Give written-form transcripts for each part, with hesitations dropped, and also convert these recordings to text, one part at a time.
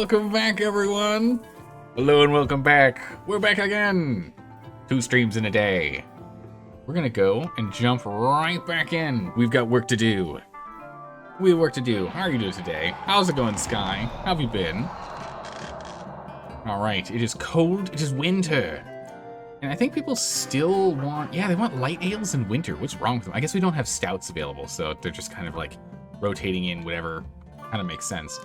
Welcome back, everyone. Hello and welcome back. We're back again. 2 streams in a day. We're gonna go and jump right back in. We've got work to do. We have work to do. How are you doing today? How's it going, Sky? How have you been? All right, it is cold. It is winter. And I think people still want, yeah, they want light ales in winter. What's wrong with them? I guess we don't have stouts available, so they're just kind of like rotating in whatever kind of makes sense.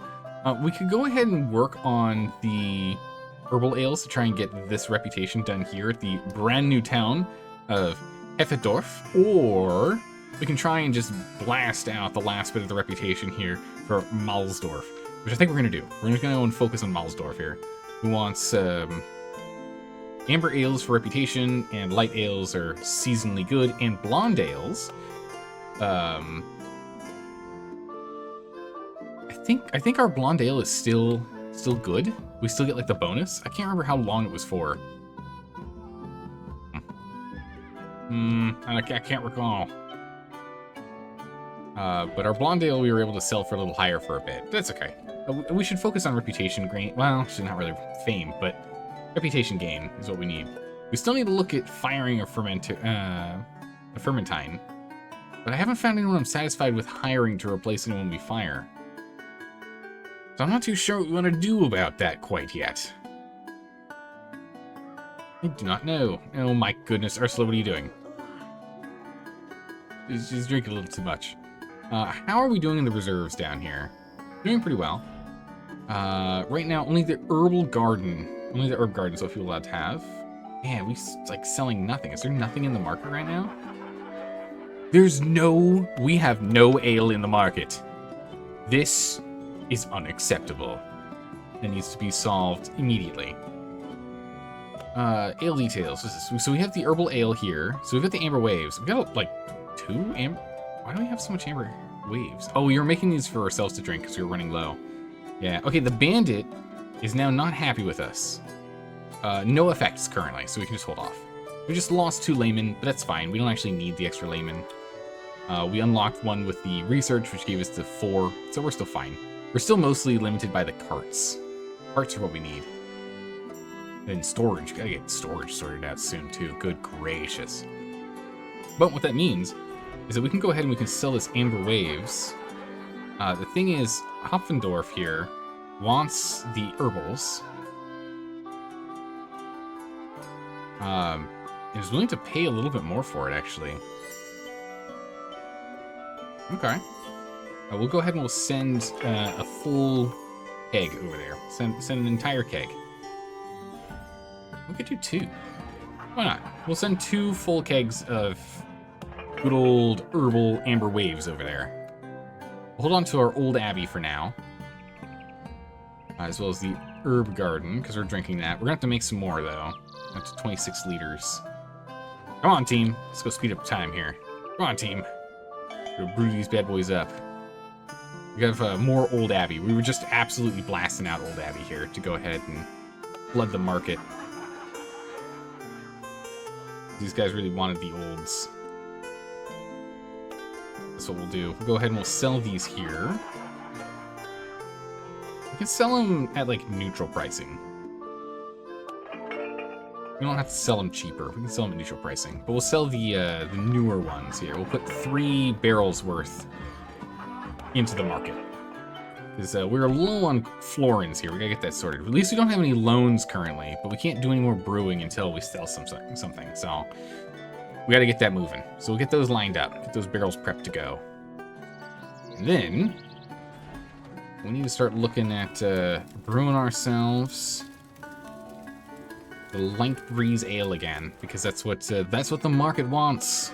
We could go ahead and work on the herbal ales to try and get this reputation done here at the brand new town of Heffendorf, or we can try and just blast out the last bit of the reputation here for Malsdorf, which I think we're going to do. We're just going to go and focus on Malsdorf here, who wants amber ales for reputation, and light ales are seasonally good, and blonde ales. I think our blonde ale is still good. We still get like the bonus. I can't remember how long it was for. I can't recall. But our blonde ale we were able to sell for a little higher for a bit. That's okay. We should focus on reputation gain. Well, actually not really fame, but reputation gain is what we need. We still need to look at firing a fermentine. But I haven't found anyone I'm satisfied with hiring to replace anyone we fire. So I'm not too sure what we want to do about that quite yet. I do not know. Oh my goodness, Ursula, what are you doing? She's drinking a little too much. How are we doing in the reserves down here? Doing pretty well. Right now, only the herb garden is what we're allowed to have. Man, we like selling nothing. Is there nothing in the market right now? We have no ale in the market. This is unacceptable. It needs to be solved immediately. Ale details. So we have the herbal ale here. So we've got the amber waves. We've got like 2 amber. Why do we have so much amber waves? Oh, we were making these for ourselves to drink because we were running low. Yeah. Okay. The bandit is now not happy with us. No effects currently, so we can just hold off. We just lost 2 laymen, but that's fine. We don't actually need the extra laymen. We unlocked one with the research, which gave us the 4, so we're still fine. We're still mostly limited by the carts. Carts are what we need. And storage. Gotta get storage sorted out soon, too. Good gracious. But what that means is that we can go ahead and we can sell this amber waves. The thing is, Heffendorf here wants the herbals. And is willing to pay a little bit more for it, actually. Okay. We'll go ahead and we'll send a full keg over there. Send an entire keg. We could do 2. Why not? We'll send 2 full kegs of good old herbal amber waves over there. We'll hold on to our old Abbey for now. As well as the herb garden, because we're drinking that. We're going to have to make some more, though. Up to 26 liters. Come on, team. Let's go speed up time here. Come on, team. We'll brew these bad boys up. We have more Old Abbey. We were just absolutely blasting out Old Abbey here to go ahead and flood the market. These guys really wanted the olds. That's what we'll do. We'll go ahead and we'll sell these here. We can sell them at like neutral pricing. We don't have to sell them cheaper. We can sell them at neutral pricing. But we'll sell the newer ones here. We'll put 3 barrels worth into the market. Because we're low on florins here. We gotta get that sorted. At least we don't have any loans currently, but we can't do any more brewing until we sell something. So we gotta get that moving. So we'll get those lined up. Get those barrels prepped to go. And then we need to start looking at brewing ourselves the Light Breeze Ale again, because that's what the market wants.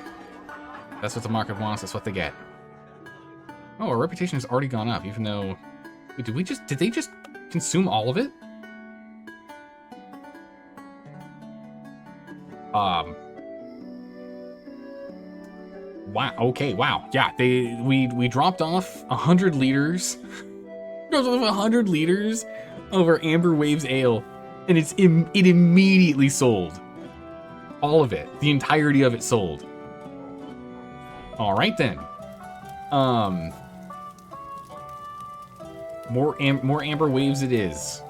That's what the market wants. That's what they get. Oh, our reputation has already gone up, even though... Wait, did they just consume all of it? Wow, okay, wow. Yeah, we dropped off 100 liters. Dropped off 100 liters of our Amber Waves Ale, and it immediately sold. All of it. The entirety of it sold. Alright then. More amber waves it is.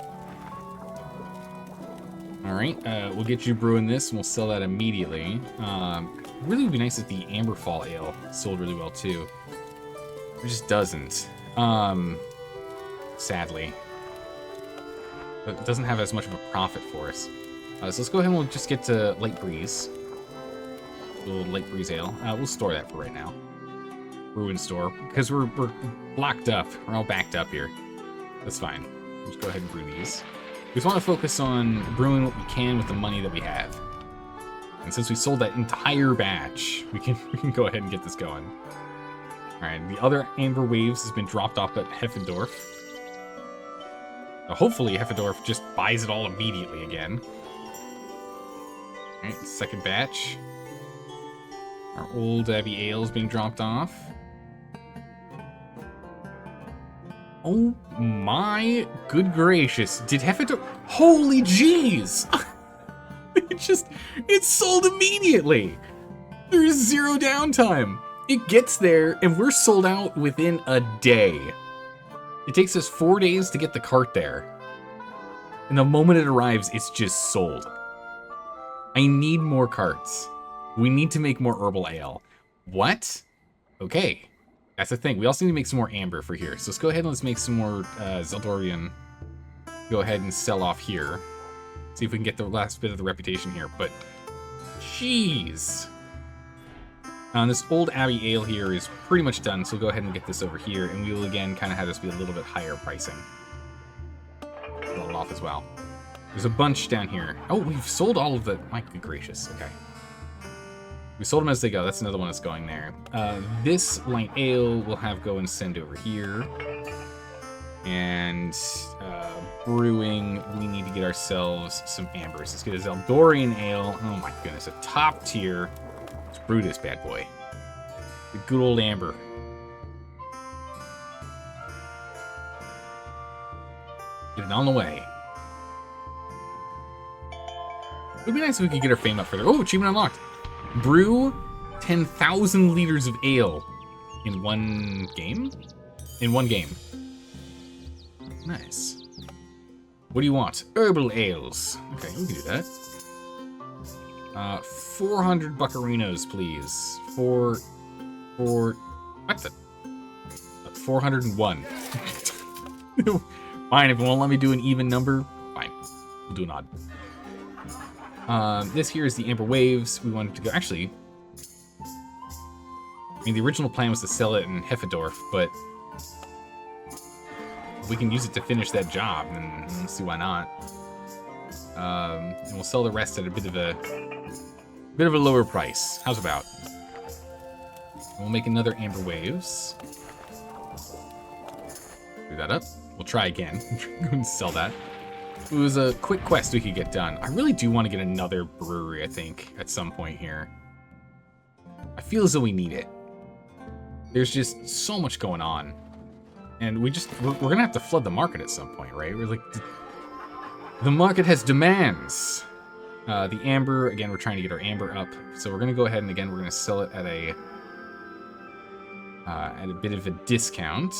All right, we'll get you brewing this, and we'll sell that immediately. Really would be nice if the Amberfall Ale sold really well too. It just doesn't. Sadly. But it doesn't have as much of a profit for us. So let's go ahead and we'll just get to Light Breeze. A little Light Breeze Ale. We'll store that for right now. Brew and store. Because we're blocked up. We're all backed up here. That's fine. We'll just go ahead and brew these. We just want to focus on brewing what we can with the money that we have. And since we sold that entire batch, we can go ahead and get this going. Alright, the other Amber Waves has been dropped off at Heffendorf. Now, hopefully Heffendorf just buys it all immediately again. Alright, second batch. Our old Abbey Ale is being dropped off. Oh my good gracious. Did Heffendorf... Holy jeez! It sold immediately! There's zero downtime. It gets there, and we're sold out within a day. It takes us 4 days to get the cart there. And the moment it arrives, it's just sold. I need more carts. We need to make more herbal ale. What? Okay. That's the thing. We also need to make some more amber for here. So let's go ahead and let's make some more Zeldorian. Go ahead and sell off here. See if we can get the last bit of the reputation here. But, jeez. This old Abbey Ale here is pretty much done, so we'll go ahead and get this over here, and we will again kind of have this be a little bit higher pricing. Roll it off as well. There's a bunch down here. Oh, we've sold all of the... My good gracious, okay. We sold them as they go. That's another one that's going there. This light ale we'll have go and send over here. And brewing, we need to get ourselves some ambers. Let's get a Zeldorian ale. Oh my goodness, a top tier. Let's brew this bad boy. The good old amber. Get it on the way. It would be nice if we could get our fame up further. Oh, achievement unlocked. Brew 10,000 liters of ale in one game? In one game. Nice. What do you want? Herbal ales. Okay, we can do that. 400 buccarinos, please. What the? 401. Fine, if it won't let me do an even number, fine. We'll do an odd. This here is the Amber Waves. We wanted to go... Actually... I mean, the original plan was to sell it in Heffendorf, but... we can use it to finish that job, and let's see why not. And we'll sell the rest at a bit of a lower price. How's about? We'll make another Amber Waves. Do that up. We'll try again. and sell that. It was a quick quest we could get done. I really do want to get another brewery, I think, at some point here. I feel as though we need it. There's just so much going on. And we're gonna have to flood the market at some point, right? We're like, the market has demands. The amber, again, we're trying to get our amber up. So we're gonna go ahead and again, we're gonna sell it at a bit of a discount.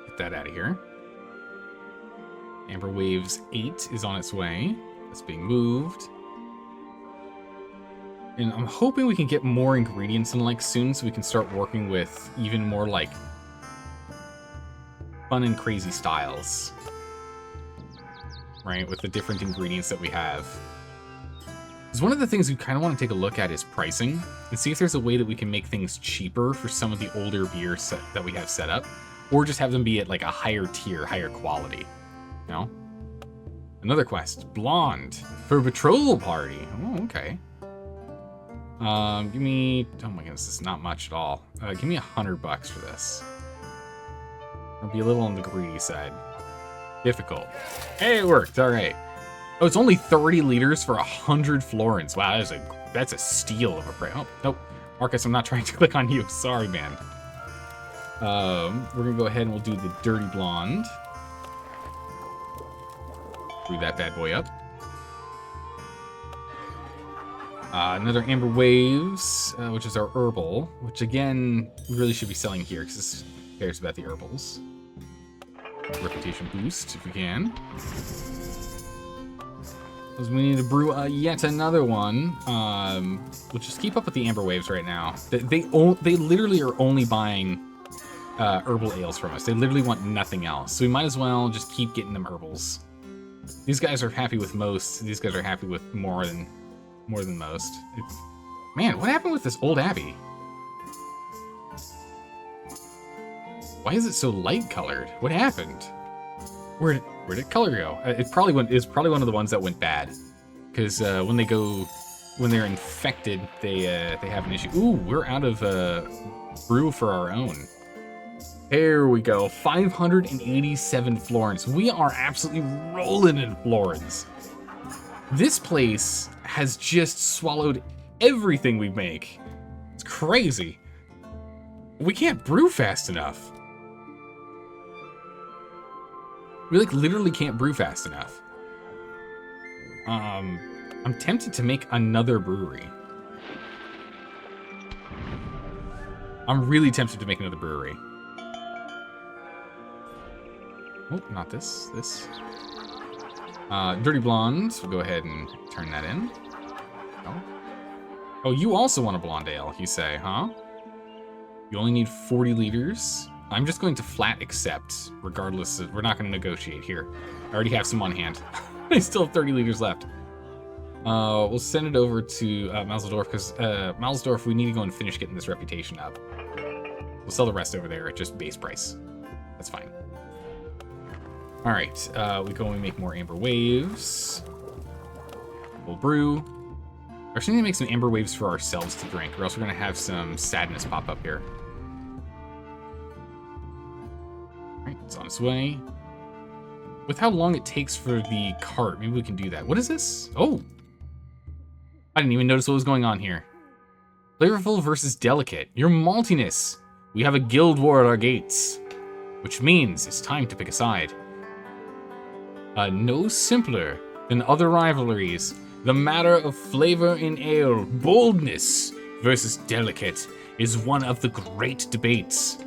Get that out of here. Amber Waves 8 is on its way. That's being moved. And I'm hoping we can get more ingredients in like soon so we can start working with even more like fun and crazy styles. Right, with the different ingredients that we have. Because one of the things we kind of want to take a look at is pricing and see if there's a way that we can make things cheaper for some of the older beer set that we have set up, or just have them be at like a higher tier, higher quality. You know? Another quest, Blonde, for a patrol party. Oh, okay. Give me, oh my goodness, this is not much at all. Give me $100 for this. I'll be a little on the greedy side. Difficult. Hey, it worked, all right. Oh, it's only 30 liters for 100 florins. Wow, that's a steal of a price. Oh, nope. Marcus, I'm not trying to click on you. Sorry, man. We're gonna go ahead and we'll do the Dirty Blonde. Brew that bad boy up. Another Amber Waves, which is our herbal, which again, we really should be selling here, because cares about the herbals? Reputation boost, if we can. Because we need to brew yet another one. We'll just keep up with the amber waves right now. They literally are only buying herbal ales from us. They literally want nothing else. So we might as well just keep getting them herbals. These guys are happy with most. These guys are happy with more than most. Man, what happened with this old Abbey? Why is it so light colored? What happened? Where did color go? It's probably one of the ones that went bad. Because when they're infected, they have an issue. Ooh, we're out of brew for our own. There we go. 587 florins. We are absolutely rolling in florins. This place has just swallowed everything we make. It's crazy. We can't brew fast enough. We literally can't brew fast enough. I'm tempted to make another brewery. I'm really tempted to make another brewery. Oh, not this. This. Dirty Blonde. We'll go ahead and turn that in. Oh, you also want a blonde ale, you say, huh? You only need 40 liters. I'm just going to flat accept, regardless of, we're not going to negotiate here. I already have some on hand. I still have 30 liters left. We'll send it over to Maelsdorf, because Maelsdorf, we need to go and finish getting this reputation up. We'll sell the rest over there at just base price. That's fine. All right, we go and make more amber waves. We'll brew. We're actually gonna make some amber waves for ourselves to drink, or else we're gonna have some sadness pop up here. All right, it's on its way. With how long it takes for the cart, maybe we can do that. What is this? Oh, I didn't even notice what was going on here. Flavorful versus delicate. Your maltiness. We have a guild war at our gates, which means it's time to pick a side. No simpler than other rivalries. The matter of flavor in ale, boldness versus delicate, is one of the great debates.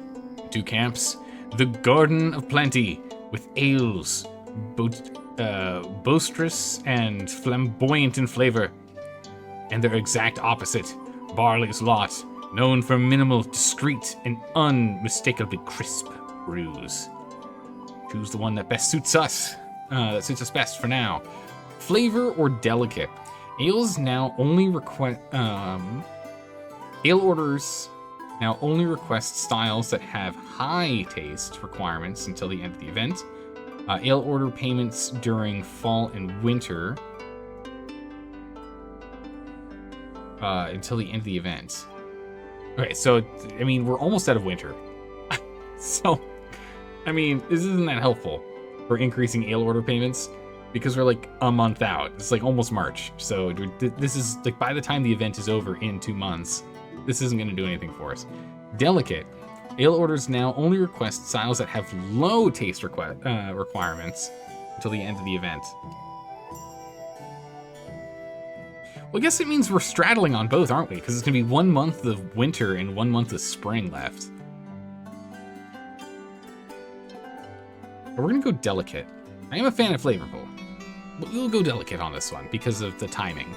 Two camps, the Garden of Plenty, with ales boisterous and flamboyant in flavor, and their exact opposite, Barley's Lot, known for minimal, discreet, and unmistakably crisp brews. Choose the one that best suits us. That suits us best for now. Flavor or delicate. Ales now only request. Ale orders now only request styles that have high taste requirements until the end of the event. Ale order payments during fall and winter until the end of the event. Okay, so I mean we're almost out of winter, so I mean this isn't that helpful for increasing ale order payments because we're like a month out. It's like almost March, so this is like by the time the event is over in 2 months, this isn't going to do anything for us. Delicate. Ale orders now only request styles that have low taste requirements until the end of the event. Well, I guess it means we're straddling on both, aren't we? Because it's going to be 1 month of winter and 1 month of spring left. But we're going to go delicate. I am a fan of flavorful, but we'll go delicate on this one because of the timing.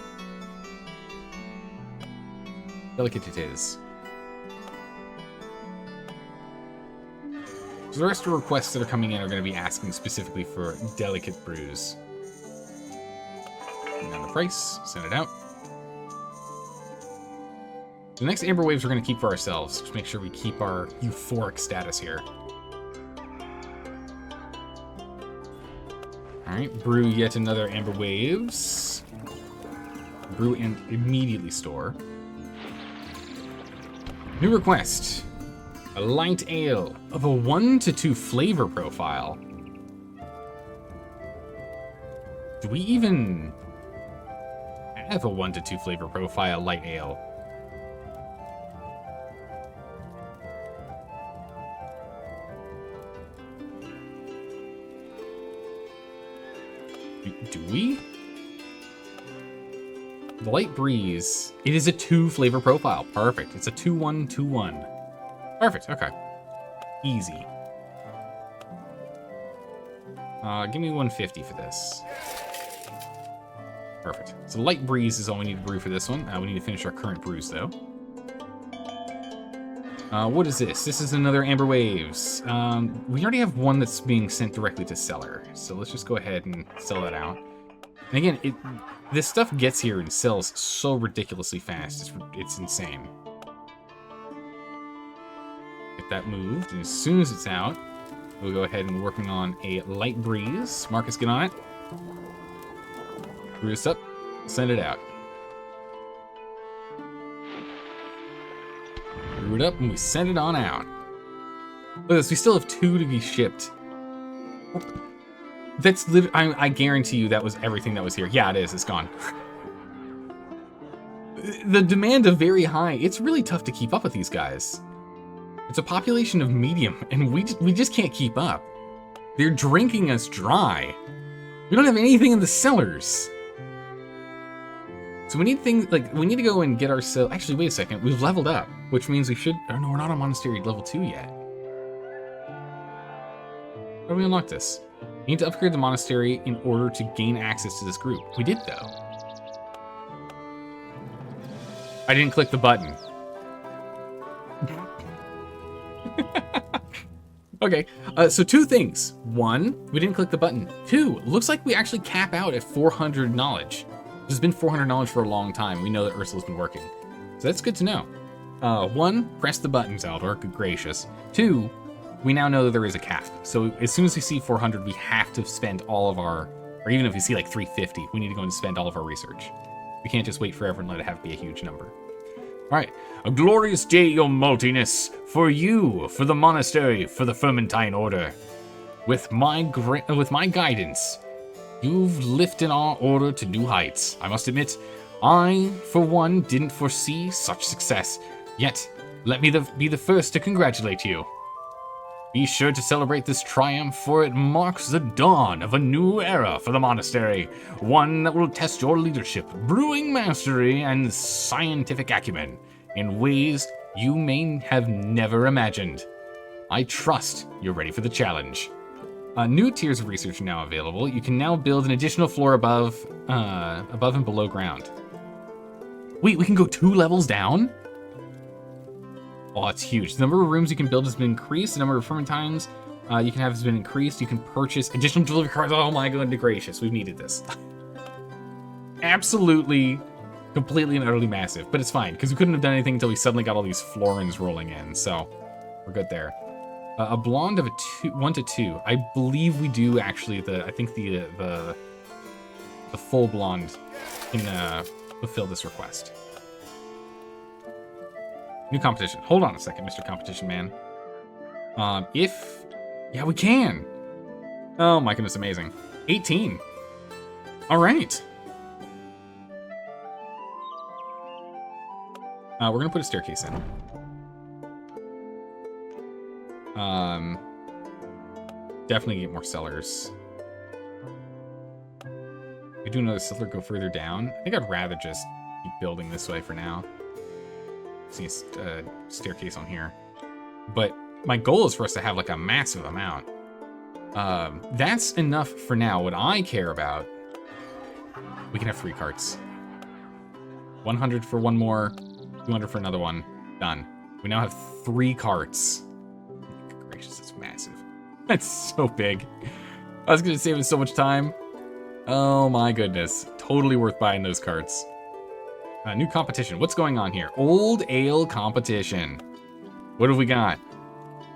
Delicate it is. So the rest of the requests that are coming in are going to be asking specifically for delicate brews. Bring down the price, send it out. The next amber waves we're going to keep for ourselves. Just make sure we keep our euphoric status here. Alright, brew yet another amber waves. Brew and immediately store. New request. A light ale of a 1 to 2 flavor profile. Do we even have a 1 to 2 flavor profile light ale? Do we? The Light Breeze. It is a 2 flavor profile. Perfect. It's a 2-1-2-1. Perfect. Okay. Easy. Give me 150 for this. Perfect. So light breeze is all we need to brew for this one. We need to finish our current brews, though. What is this? This is another Amber Waves. We already have one that's being sent directly to seller, so let's just go ahead and sell that out. And again, this stuff gets here and sells so ridiculously fast. It's insane. Get that moved, and as soon as it's out, we'll go ahead and working on a light breeze. Marcus, get on it. Brew this up, send it out. Brew it up, and we send it on out. Look at this, we still have 2 to be shipped. That's literally, I guarantee you that was everything that was here. Yeah, it is, it's gone. The demand is very high. It's really tough to keep up with these guys. It's a population of medium, and we just can't keep up. They're drinking us dry. We don't have anything in the cellars. So we need things, like, we need to go and get ourselves... Actually, wait a second. We've leveled up, which means we should... Oh, no, we're not on Monastery level 2 yet. How do we unlock this? We need to upgrade the Monastery in order to gain access to this group. We did, though. I didn't click the button. Okay, so 2 things. 1, we didn't click the button. 2, looks like we actually cap out at 400 knowledge. There's been 400 knowledge for a long time. We know that Ursula's been working. So that's good to know. 1, press the buttons, Aldor. Good gracious. 2, we now know that there is a cap. So as soon as we see 400, we have to spend all of our, or even if we see like 350, we need to go and spend all of our research. We can't just wait forever and let it have be a huge number. All right, a glorious day, your maltiness, for you, for the monastery, for the Fermentine Order. With my guidance, you've lifted our order to new heights. I must admit, I, for one, didn't foresee such success. Yet, let me be the first to congratulate you. Be sure to celebrate this triumph, for it marks the dawn of a new era for the monastery, one that will test your leadership, brewing mastery, and scientific acumen in ways you may have never imagined. I trust you're ready for the challenge. New tiers of research are now available. You can now build an additional floor above and below ground. Wait, we can go 2 levels down? Oh, it's huge. The number of rooms you can build has been increased. The number of fermentines you can have has been increased. You can purchase additional delivery cards. Oh my goodness gracious, we've needed this. Absolutely, completely and utterly massive. But it's fine, because we couldn't have done anything until we suddenly got all these florins rolling in. So, we're good there. A blonde of a 1 to 2. I believe we do actually, I think the full blonde can fulfill this request. New competition. Hold on a second, Mr. Competition Man. Yeah, we can. Oh my goodness, amazing. 18. All right. We're gonna put a staircase in. Definitely get more cellars. We do another cellar, go further down. I think I'd rather just keep building this way for now. See a staircase on here. But my goal is for us to have like a massive amount. That's enough for now. What I care about, we can have 3 carts. 100 for one more, 200 for another one. Done. We now have 3 carts. Good gracious, it's massive. That's so big. I was gonna save us so much time. Oh my goodness. Totally worth buying those carts. New competition. What's going on here? Old ale competition. What have we got?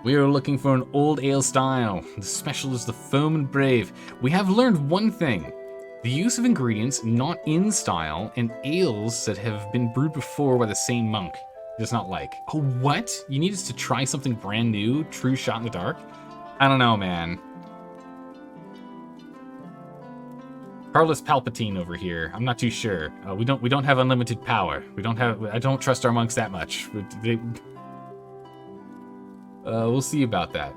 We are looking for an old ale style. The special is the Foam and Brave. We have learned one thing. The use of ingredients not in style and ales that have been brewed before by the same monk. He does not like. Oh, what? You need us to try something brand new? True shot in the dark? I don't know, man. Carlos Palpatine over here. I'm not too sure. We don't have unlimited power. I don't trust our monks that much. We'll see about that.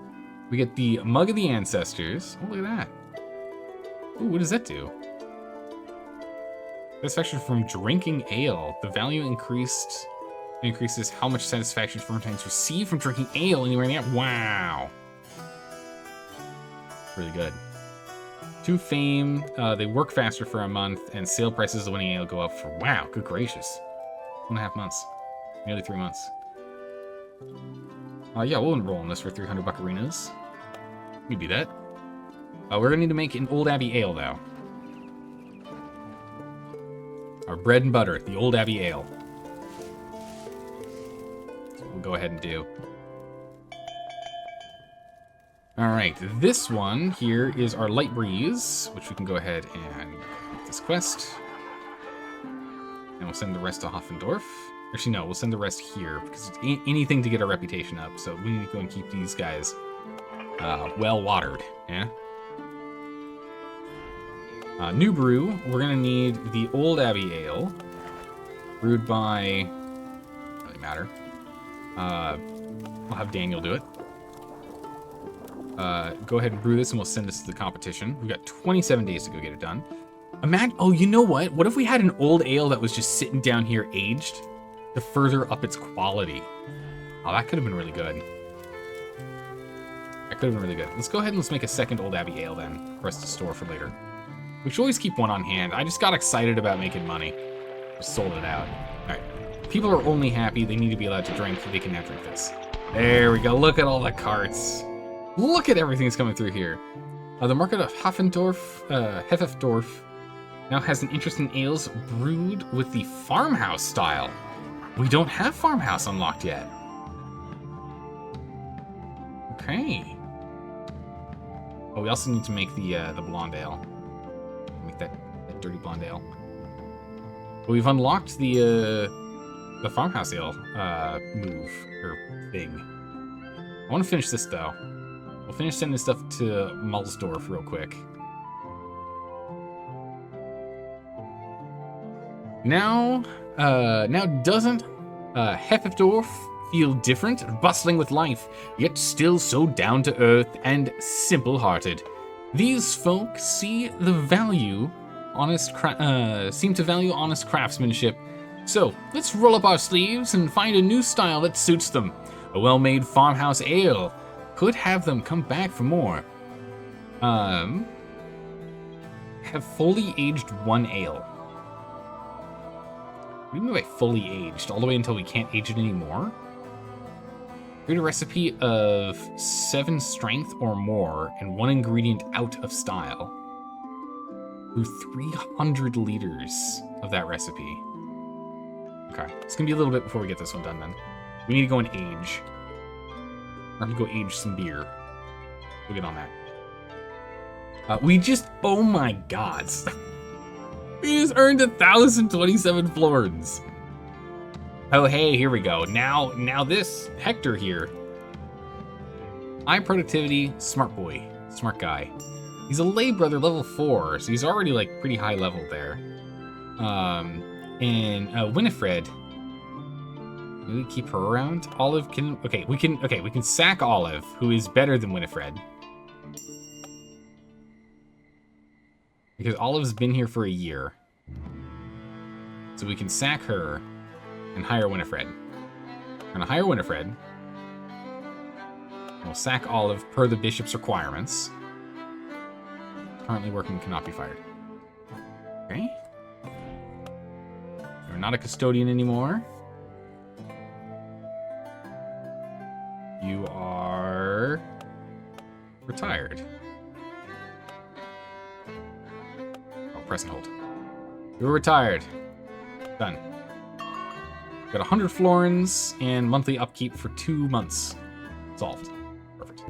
We get the Mug of the Ancestors. Oh, look at that. Ooh, what does that do? Satisfaction from drinking ale. The value increased Increases how much satisfaction fermentants receive from drinking ale anywhere near. Wow. Really good. 2 fame. They work faster for a month, and sale prices of the winning ale go up for, wow, good gracious. 1.5 months. Nearly 3 months. Yeah, we'll enroll in this for 300 buccarinas. We do that. We're gonna need to make an Old Abbey ale, though. Our bread and butter, the Old Abbey ale. So we'll go ahead and do. Alright, this one here is our Light Breeze, which we can go ahead and make this quest. And we'll send the rest to Hoffendorf. Actually, no, we'll send the rest here, because it's anything to get our reputation up, so we need to go and keep these guys well-watered, yeah? New brew, we're gonna need the Old Abbey Ale, brewed by, doesn't really matter. I'll have Daniel do it. Go ahead and brew this and we'll send this to the competition. We've got 27 days to go get it done. Imagine, oh, you know what? What if we had an old ale that was just sitting down here aged to further up its quality? Oh, that could have been really good. That could have been really good. Let's go ahead and let's make a second Old Abbey Ale then for us to store for later. We should always keep one on hand. I just got excited about making money. Just sold it out. All right. People are only happy they need to be allowed to drink. They can now drink this. There we go. Look at all the carts. Look at everything that's coming through here. The market of Heffendorf now has an interest in ales brewed with the farmhouse style. We don't have farmhouse unlocked yet. Okay. Oh, we also need to make the blonde ale. Make that dirty blonde ale. But we've unlocked the farmhouse ale move or thing. I want to finish this though. We'll finish sending this stuff to Mulsdorf real quick. Now doesn't Heffendorf feel different, bustling with life, yet still so down to earth and simple-hearted? These folk seem to value honest craftsmanship. So let's roll up our sleeves and find a new style that suits them. A well-made farmhouse ale could have them come back for more. Have fully aged 1 ale. What do you mean by fully aged? All the way until we can't age it anymore? Create a recipe of 7 strength or more and 1 ingredient out of style. Do 300 liters of that recipe. Okay, it's gonna be a little bit before we get this one done then. We need to go and age. We're gonna go age some beer. We'll get on that. We just, oh my god. We just earned 1,027 florins. Oh, hey, here we go. Now this Hector here. High productivity, smart boy, smart guy. He's a lay brother level 4, so he's already like pretty high level there. And Winifred. Maybe we keep her around. Olive can, we can sack Olive, who is better than Winifred. Because Olive's been here for a year. So we can sack her and hire Winifred. We're gonna hire Winifred. We'll sack Olive per the bishop's requirements. Currently working, cannot be fired. Okay. You're not a custodian anymore. You are retired. Oh, press and hold. You're retired. Done. Got 100 florins and monthly upkeep for 2 months. Solved. Perfect.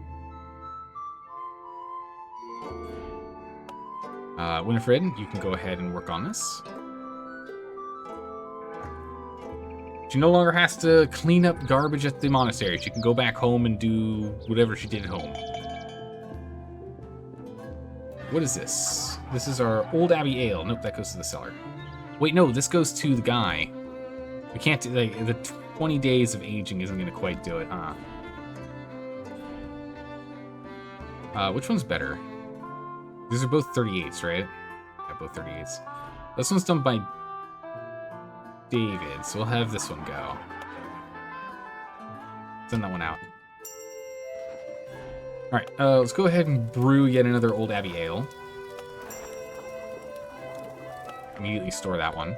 Winifred, you can go ahead and work on this. She no longer has to clean up garbage at the monastery. She can go back home and do whatever she did at home. What is this? This is our Old Abbey Ale. Nope, that goes to the cellar. Wait, no, this goes to the guy. We can't do, like, the 20 days of aging isn't going to quite do it, huh? Which one's better? These are both 38s, right? Yeah, both 38s. This one's done by David, so we'll have this one go. Send that one out. All right, let's go ahead and brew yet another Old Abbey ale. Immediately store that one.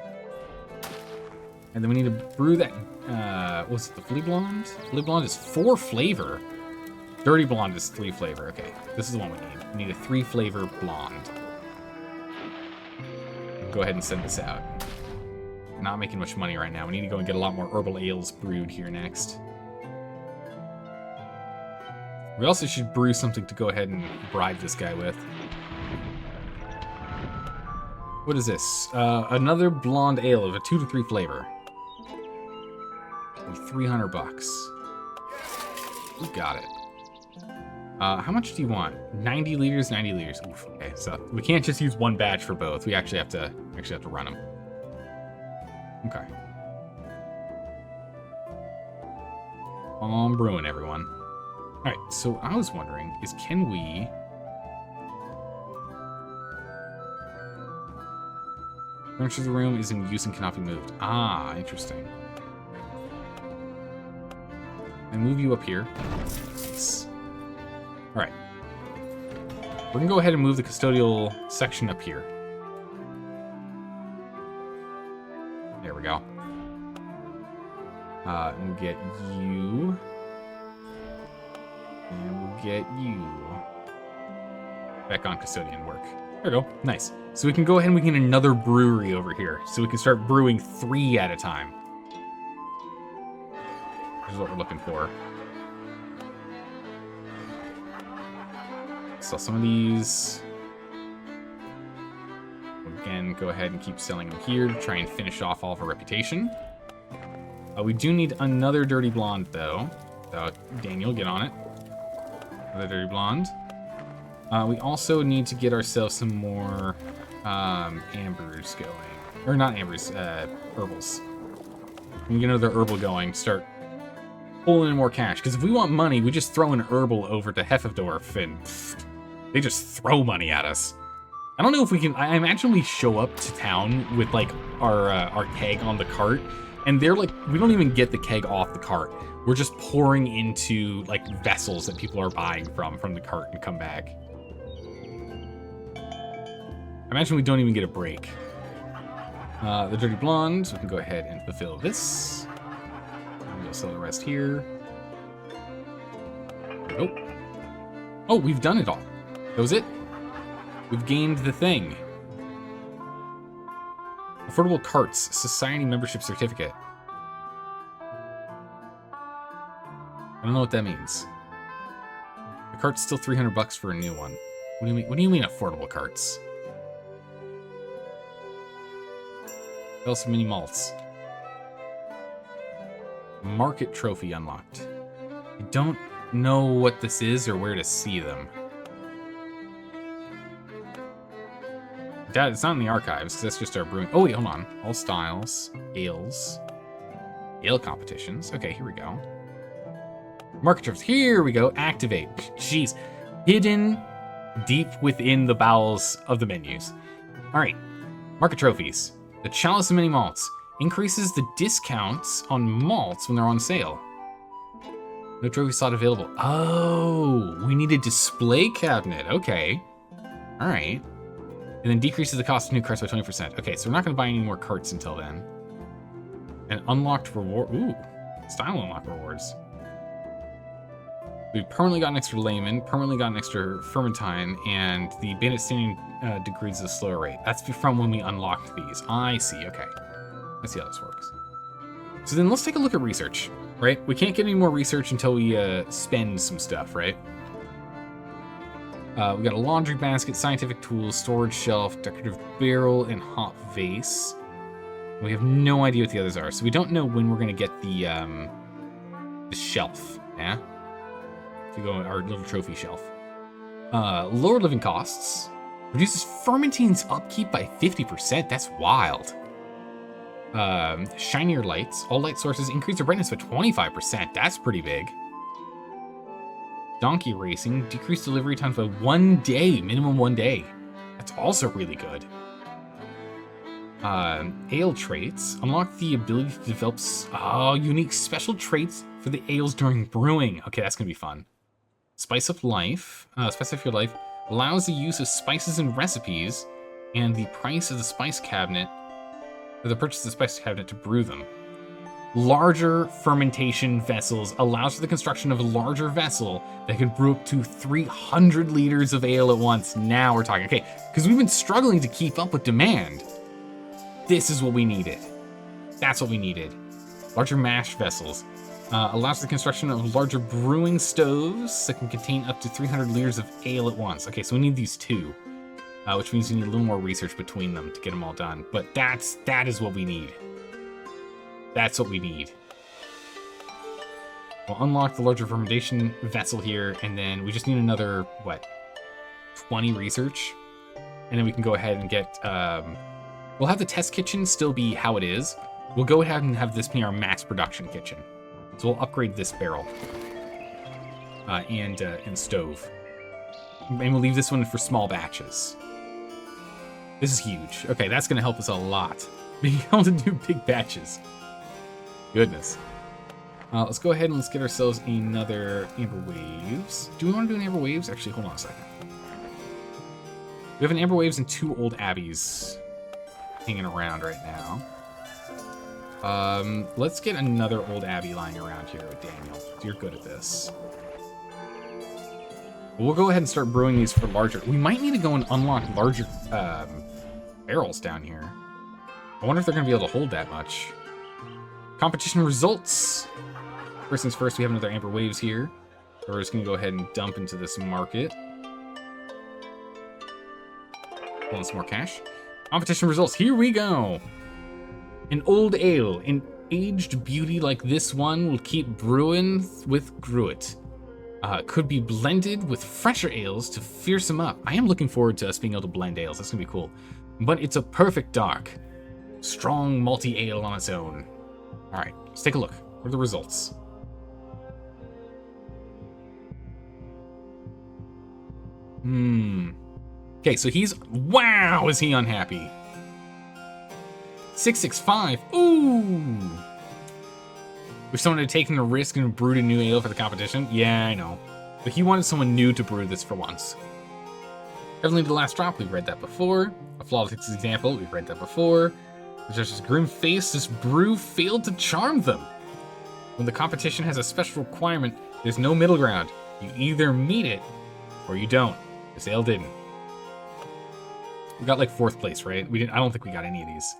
And then we need to brew that, what's it, the Flea Blonde? Flea Blonde is 4 flavor. Dirty Blonde is 3 flavor. Okay, this is the one we need. We need a 3 flavor blonde. Go ahead and send this out. Not making much money right now. We need to go and get a lot more herbal ales brewed here next. We also should brew something to go ahead and bribe this guy with. What is this? Another blonde ale of a 2 to 3 flavor. 300 bucks. We got it. How much do you want? 90 liters, 90 liters. Oof, okay, so we can't just use one batch for both. We actually have to run them. Okay. I'm brewing, everyone. All right, so I was wondering, can we... Furniture of the room is in use and cannot be moved. Ah, interesting. I move you up here. Nice. All right. We're gonna go ahead and move the custodial section up here. There we go. And we'll get you. And we'll get you back on custodian work. There we go. Nice. So we can go ahead and we can get another brewery over here. So we can start brewing 3 at a time. This is what we're looking for. Sell some of these. Again, go ahead and keep selling them here to try and finish off all of our reputation. We do need another Dirty Blonde, though. Daniel, get on it. Another Dirty Blonde. We also need to get ourselves some more ambers going. Or not ambers, herbals. We can get another herbal going, start pulling in more cash. Because if we want money, we just throw an herbal over to Heffendorf and pfft, they just throw money at us. I don't know if we can... I imagine we show up to town with, like, our keg on the cart, and they're like... We don't even get the keg off the cart. We're just pouring into, like, vessels that people are buying from the cart and come back. I imagine we don't even get a break. The Dirty Blonde, so we can go ahead and fulfill this. We'll sell the rest here. Oh. Oh, we've done it all. That was it. We've gained the thing. Affordable carts, society membership certificate. I don't know what that means. The cart's still 300 bucks for a new one. What do you mean? What do you mean affordable carts? Sell some mini malts. Market trophy unlocked. I don't know what this is or where to see them. Dad, it's not in the archives, because that's just our brewing. Oh, wait, hold on. All styles, ales, ale competitions. Okay, here we go. Market trophies. Here we go. Activate. Jeez. Hidden deep within the bowels of the menus. All right. Market trophies. The Chalice of Many Malts increases the discounts on malts when they're on sale. No trophy slot available. Oh, we need a display cabinet. Okay. All right. And then decreases the cost of new carts by 20%. Okay, so we're not going to buy any more carts until then. And unlocked reward. Ooh, style unlock rewards. We've permanently got an extra layman, permanently got an extra fermentine, and the bandit standing decreases the slower rate. That's from when we unlocked these. I see, okay. Let's see how this works. So then let's take a look at research, right? We can't get any more research until we spend some stuff, right? We got a laundry basket, scientific tools, storage shelf, decorative barrel, and hot vase. We have no idea what the others are, so we don't know when we're going to get the shelf, yeah? To go our little trophy shelf. Lower living costs. Reduces fermentine's upkeep by 50%. That's wild. Shinier lights. All light sources increase their brightness by 25%. That's pretty big. Donkey racing. Decreased delivery times by 1 day. Minimum 1 day. That's also really good. Ale traits. Unlock the ability to develop unique special traits for for the ales during brewing. Okay, that's gonna be fun. Spice up life, spice up your life, allows the use of spices in recipes, and the price of the spice cabinet, or the purchase of the spice cabinet to brew them. Larger fermentation vessels allows for the construction of a larger vessel that can brew up to 300 liters of ale at once. Now we're talking. Okay, because we've been struggling to keep up with demand. This is what we needed. That's what we needed. Larger mash vessels. Allows for the construction of larger brewing stoves that can contain up to 300 liters of ale at once. Okay, so we need these two, which means we need a little more research between them to get them all done. But that is what we need. That's what we need. We'll unlock the larger fermentation vessel here, and then we just need another, 20 research? And then we can go ahead and get, we'll have the test kitchen still be how it is. We'll go ahead and have this be our max production kitchen. So we'll upgrade this barrel and stove. And we'll leave this one for small batches. This is huge. Okay, that's gonna help us a lot. Being able to do big batches. Goodness. Let's go ahead and let's get ourselves another Amber Waves. Do we want to do an Amber Waves? Actually, hold on a second. We have an Amber Waves and 2 old Abbeys hanging around right now. Let's get another old Abbey lying around here with Daniel. You're good at this. We'll go ahead and start brewing these for larger. We might need to go and unlock larger barrels down here. I wonder if they're going to be able to hold that much. Competition results. First things first, we have another Amber Waves here. So we're just going to go ahead and dump into this market. Pull in some more cash. Competition results. Here we go. An old ale, an aged beauty like this one will keep brewing with gruit. Could be blended with fresher ales to fierce them up. I am looking forward to us being able to blend ales. That's going to be cool. But it's a perfect dark. Strong malty ale on its own. All right, let's take a look. What are the results? Okay, so he's... Wow, is he unhappy. 665. Ooh. Wish someone had taken a risk and brewed a new ale for the competition. Yeah, I know. But he wanted someone new to brew this for once. Heavenly to the Last Drop, we've read that before. A flawless example, we've read that before. The judge's grim face, this brew failed to charm them. When the competition has a special requirement, there's no middle ground. You either meet it, or you don't. This ale didn't. We got like 4th place, right? We didn't. I don't think we got any of these.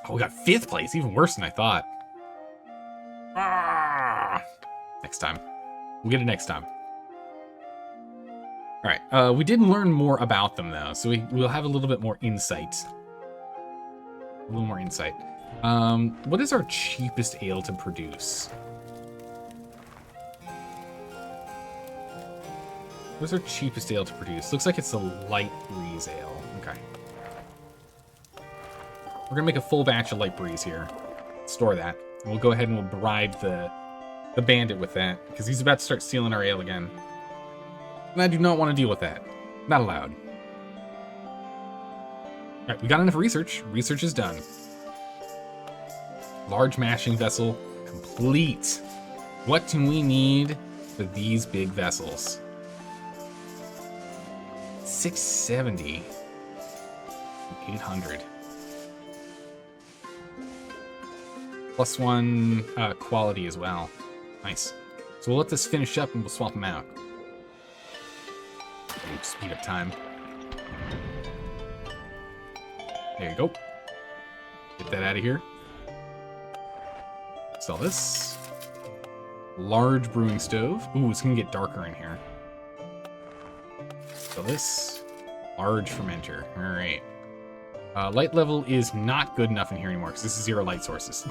Oh, we got 5th place, even worse than I thought. Next time. We'll get it next time. All right, we did learn more about them, though, so we'll have a little bit more insight. A little more insight. What is our cheapest ale to produce? What's our cheapest ale to produce? Looks like it's the Light Breeze ale. Okay. We're gonna make a full batch of Light Breeze here. Store that. And we'll go ahead and we'll bribe the bandit with that, because he's about to start stealing our ale again. And I do not want to deal with that. Not allowed. Alright, we got enough research. Research is done. Large mashing vessel complete. What do we need for these big vessels? 670. 800. +1 quality as well. Nice. So we'll let this finish up and we'll swap them out. Speed up time. There you go. Get that out of here. Sell this. Large brewing stove. Ooh, it's gonna get darker in here. Sell this. Large fermenter. All right. Light level is not good enough in here anymore because this is 0 light sources.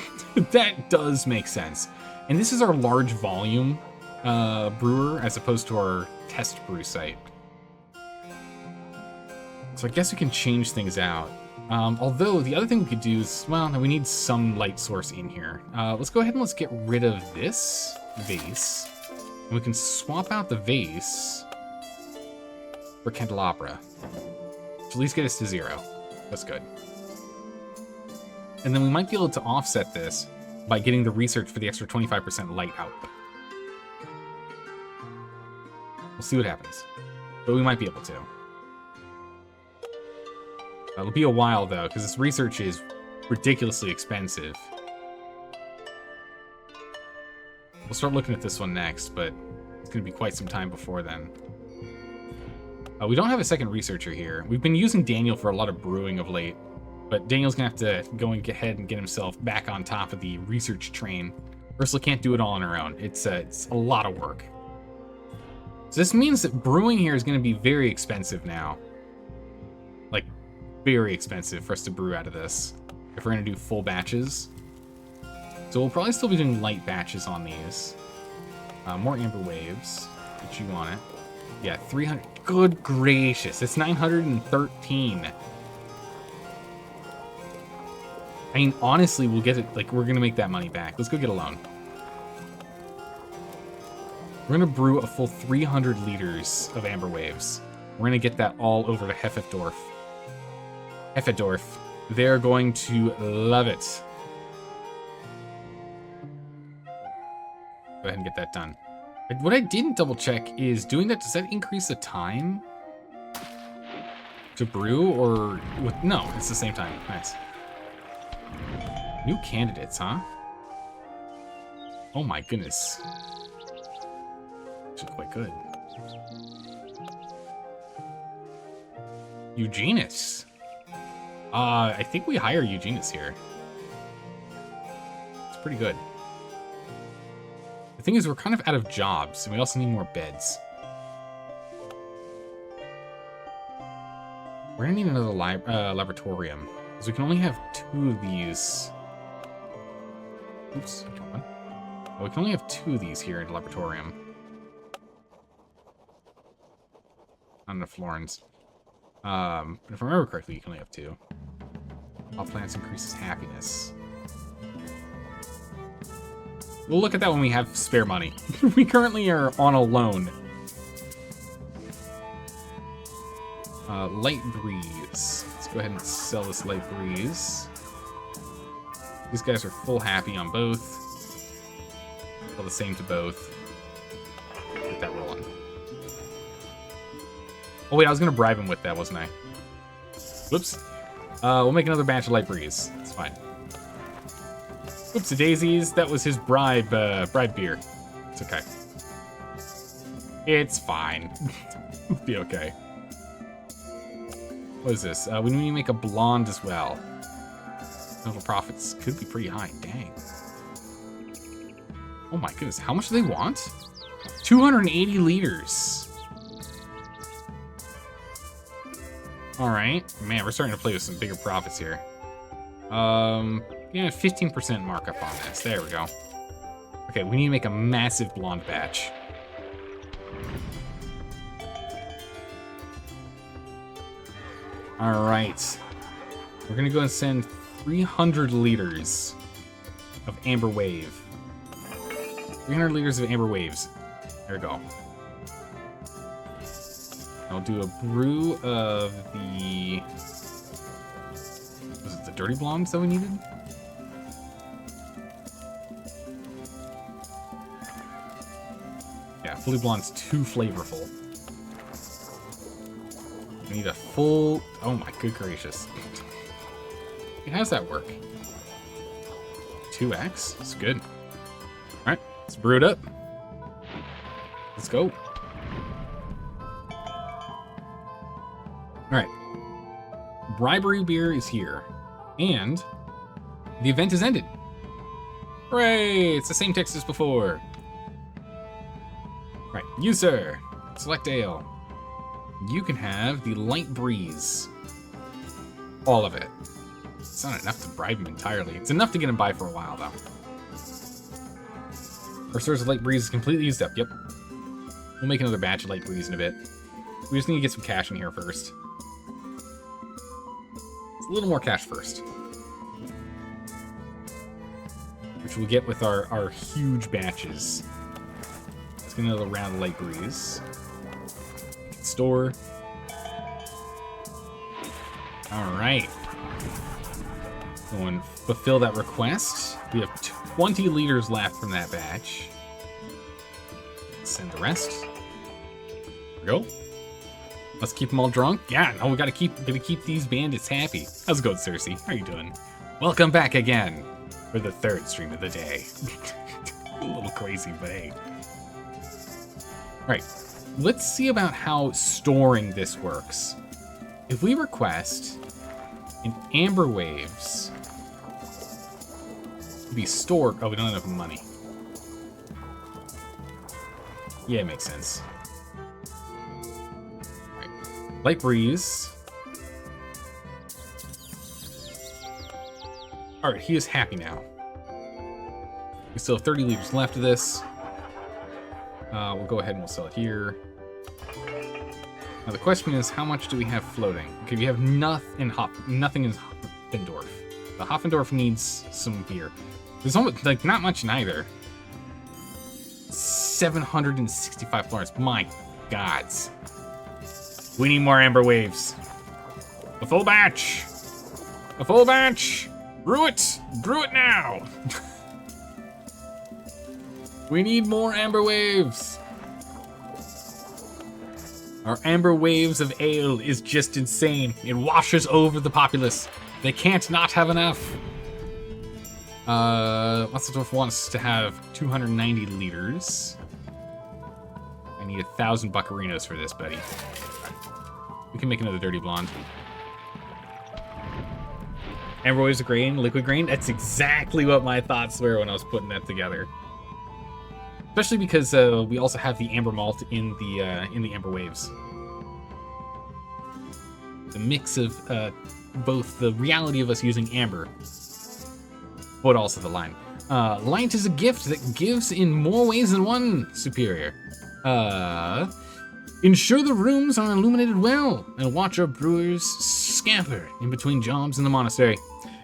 That does make sense. And this is our large volume brewer as opposed to our test brew site. So I guess we can change things out. Although the other thing we could do is, well, we need some light source in here. Let's go ahead and let's get rid of this vase. And we can swap out the vase for candelabra. To at least get us to 0. That's good. And then we might be able to offset this by getting the research for the extra 25% light output. We'll see what happens. But we might be able to. It'll be a while, though, because this research is ridiculously expensive. We'll start looking at this one next, but it's going to be quite some time before then. We don't have a second researcher here. We've been using Daniel for a lot of brewing of late, but Daniel's going to have to go and get ahead and get himself back on top of the research train. Ursula can't do it all on her own. It's a lot of work. So this means that brewing here is going to be very expensive now. Like, very expensive for us to brew out of this, if we're going to do full batches. So we'll probably still be doing light batches on these. More amber waves. Put you on it. Yeah, 300. Good gracious, it's 913. I mean, honestly, we'll get it. Like, we're gonna make that money back. Let's go get a loan. We're gonna brew a full 300 liters of amber waves. We're gonna get that all over to Heffendorf. They're going to love it. Go ahead and get that done. What I didn't double check is doing that, does that increase the time to brew or with, no, it's the same time. Nice. New candidates, huh? Oh my goodness. Actually quite good. Eugenius. I think we hire Eugenius here. It's pretty good. The thing is, we're kind of out of jobs, and we also need more beds. We're gonna need another laboratorium, because we can only have 2 of these. Oops, one. Oh, we can only have 2 of these here in the laboratorium. Not enough florins. But if I remember correctly, you can only have 2. All plants increases happiness. We'll look at that when we have spare money. We currently are on a loan. Light breeze. Let's go ahead and sell this light breeze. These guys are full happy on both. All the same to both. Get that rolling. Oh wait, I was gonna bribe him with that, wasn't I? Whoops. We'll make another batch of light breeze. It's fine. Oopsie daisies, that was his bribe beer. It's okay. It's fine. It'll be okay. What is this? We need to make a blonde as well. Total profits could be pretty high. Dang. Oh my goodness, how much do they want? 280 liters. Alright. Man, we're starting to play with some bigger profits here. Yeah, 15% markup on this. There we go. Okay, we need to make a massive blonde batch. Alright. We're gonna go and send 300 liters of amber wave. 300 liters of amber waves. There we go. I'll do a brew of the... Was it the dirty blondes that we needed? Yeah, fully blonde's too flavorful. We need a full... Oh my good gracious. How does that work? 2x? That's good. Alright, let's brew it up. Let's go. Alright. Bribery beer is here. And the event has ended. Hooray! It's the same text as before. Right, you sir, select ale. You can have the light breeze. All of it. It's not enough to bribe him entirely. It's enough to get him by for a while, though. Our source of light breeze is completely used up. Yep. We'll make another batch of light breeze in a bit. We just need to get some cash in here first. It's a little more cash first. Which we'll get with our huge batches. Let's get another round of light breeze. Store. Alright. Go and fulfill that request. We have 20 liters left from that batch. Send the rest. There we go. Let's keep them all drunk. Yeah, no, we gotta keep these bandits happy. How's it going, Cersei? How are you doing? Welcome back again for the third stream of the day. A little crazy, but hey. Alright, let's see about how storing this works. If we request an amber waves to be stored... Oh, we don't have enough money. Yeah, it makes sense. Right. Light breeze. Alright, he is happy now. We still have 30 liters left of this. We'll go ahead and we'll sell it here. Now the question is, how much do we have floating? Okay, we have nothing in Hoffendorf. The Hoffendorf needs some beer. There's almost, like, not much in either. 765 florins. My gods. We need more amber waves. A full batch. A full batch. Brew it. Brew it now. We need more amber waves. Our amber waves of ale is just insane. It washes over the populace. They can't not have enough. Wasseldorf wants to have 290 liters. I need 1,000 buccarinos for this, buddy. We can make another dirty blonde. Amber waves of grain, liquid grain. That's exactly what my thoughts were when I was putting that together. Especially because we also have the amber malt in the amber waves. The mix of both the reality of us using amber, but also the lime. Light is a gift that gives in more ways than one, Superior. Ensure the rooms are illuminated well, and watch our brewers scamper in between jobs in the monastery.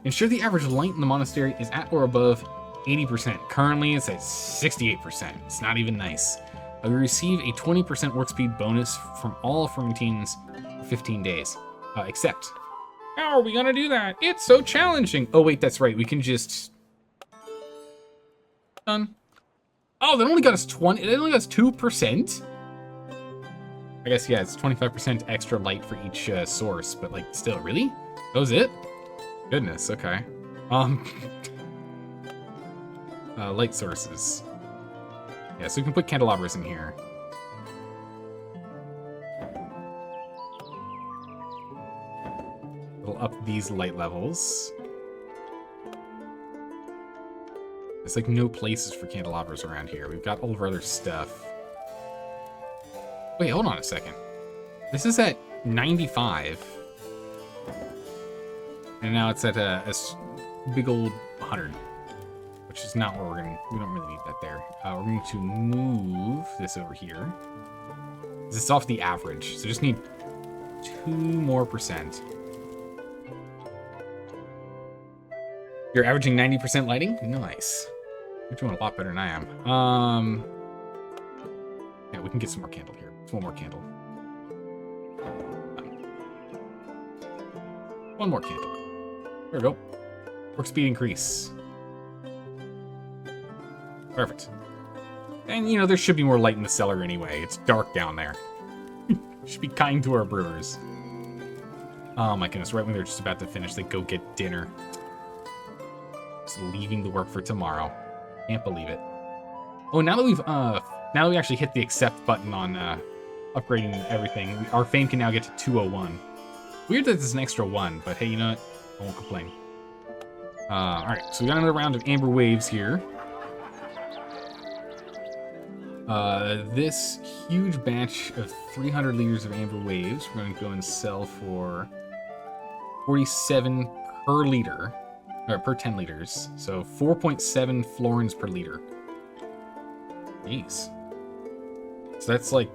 Ensure the average light in the monastery is at or above 80%. Currently, it's at 68%. It's not even nice. We receive a 20% work speed bonus from all Florentines for 15 days. Except, how are we gonna do that? It's so challenging. Oh wait, that's right. We can just done. Oh, that only got us 20. It only got us 2%. I guess yeah, it's 25% extra light for each source, but like still, really? That was it? Goodness. Okay. Light sources. Yeah, so we can put candelabras in here. We'll up these light levels. There's like no places for candelabras around here. We've got all of our other stuff. Wait, hold on a second. This is at 95. And now it's at a big old 100. Which is not where we don't really need that there. We're going to move this over here. This is off the average, so just need 2 more %. You're averaging 90% lighting? Nice. You're doing a lot better than I am. Yeah, we can get some more candle here. One more candle. One more candle. There we go. Work speed increase. Perfect. And, you know, there should be more light in the cellar anyway. It's dark down there. Should be kind to our brewers. Oh my goodness, right when they're just about to finish, they go get dinner. Just leaving the work for tomorrow. Can't believe it. Oh, now that we actually hit the accept button on upgrading everything, our fame can now get to 201. Weird that there's an extra 1, but hey, you know what? I won't complain. Alright, so we got another round of amber waves here. This huge batch of 300 liters of amber waves, we're going to go and sell for 47 per liter, or per 10 liters. So 4.7 florins per liter. Jeez. So that's like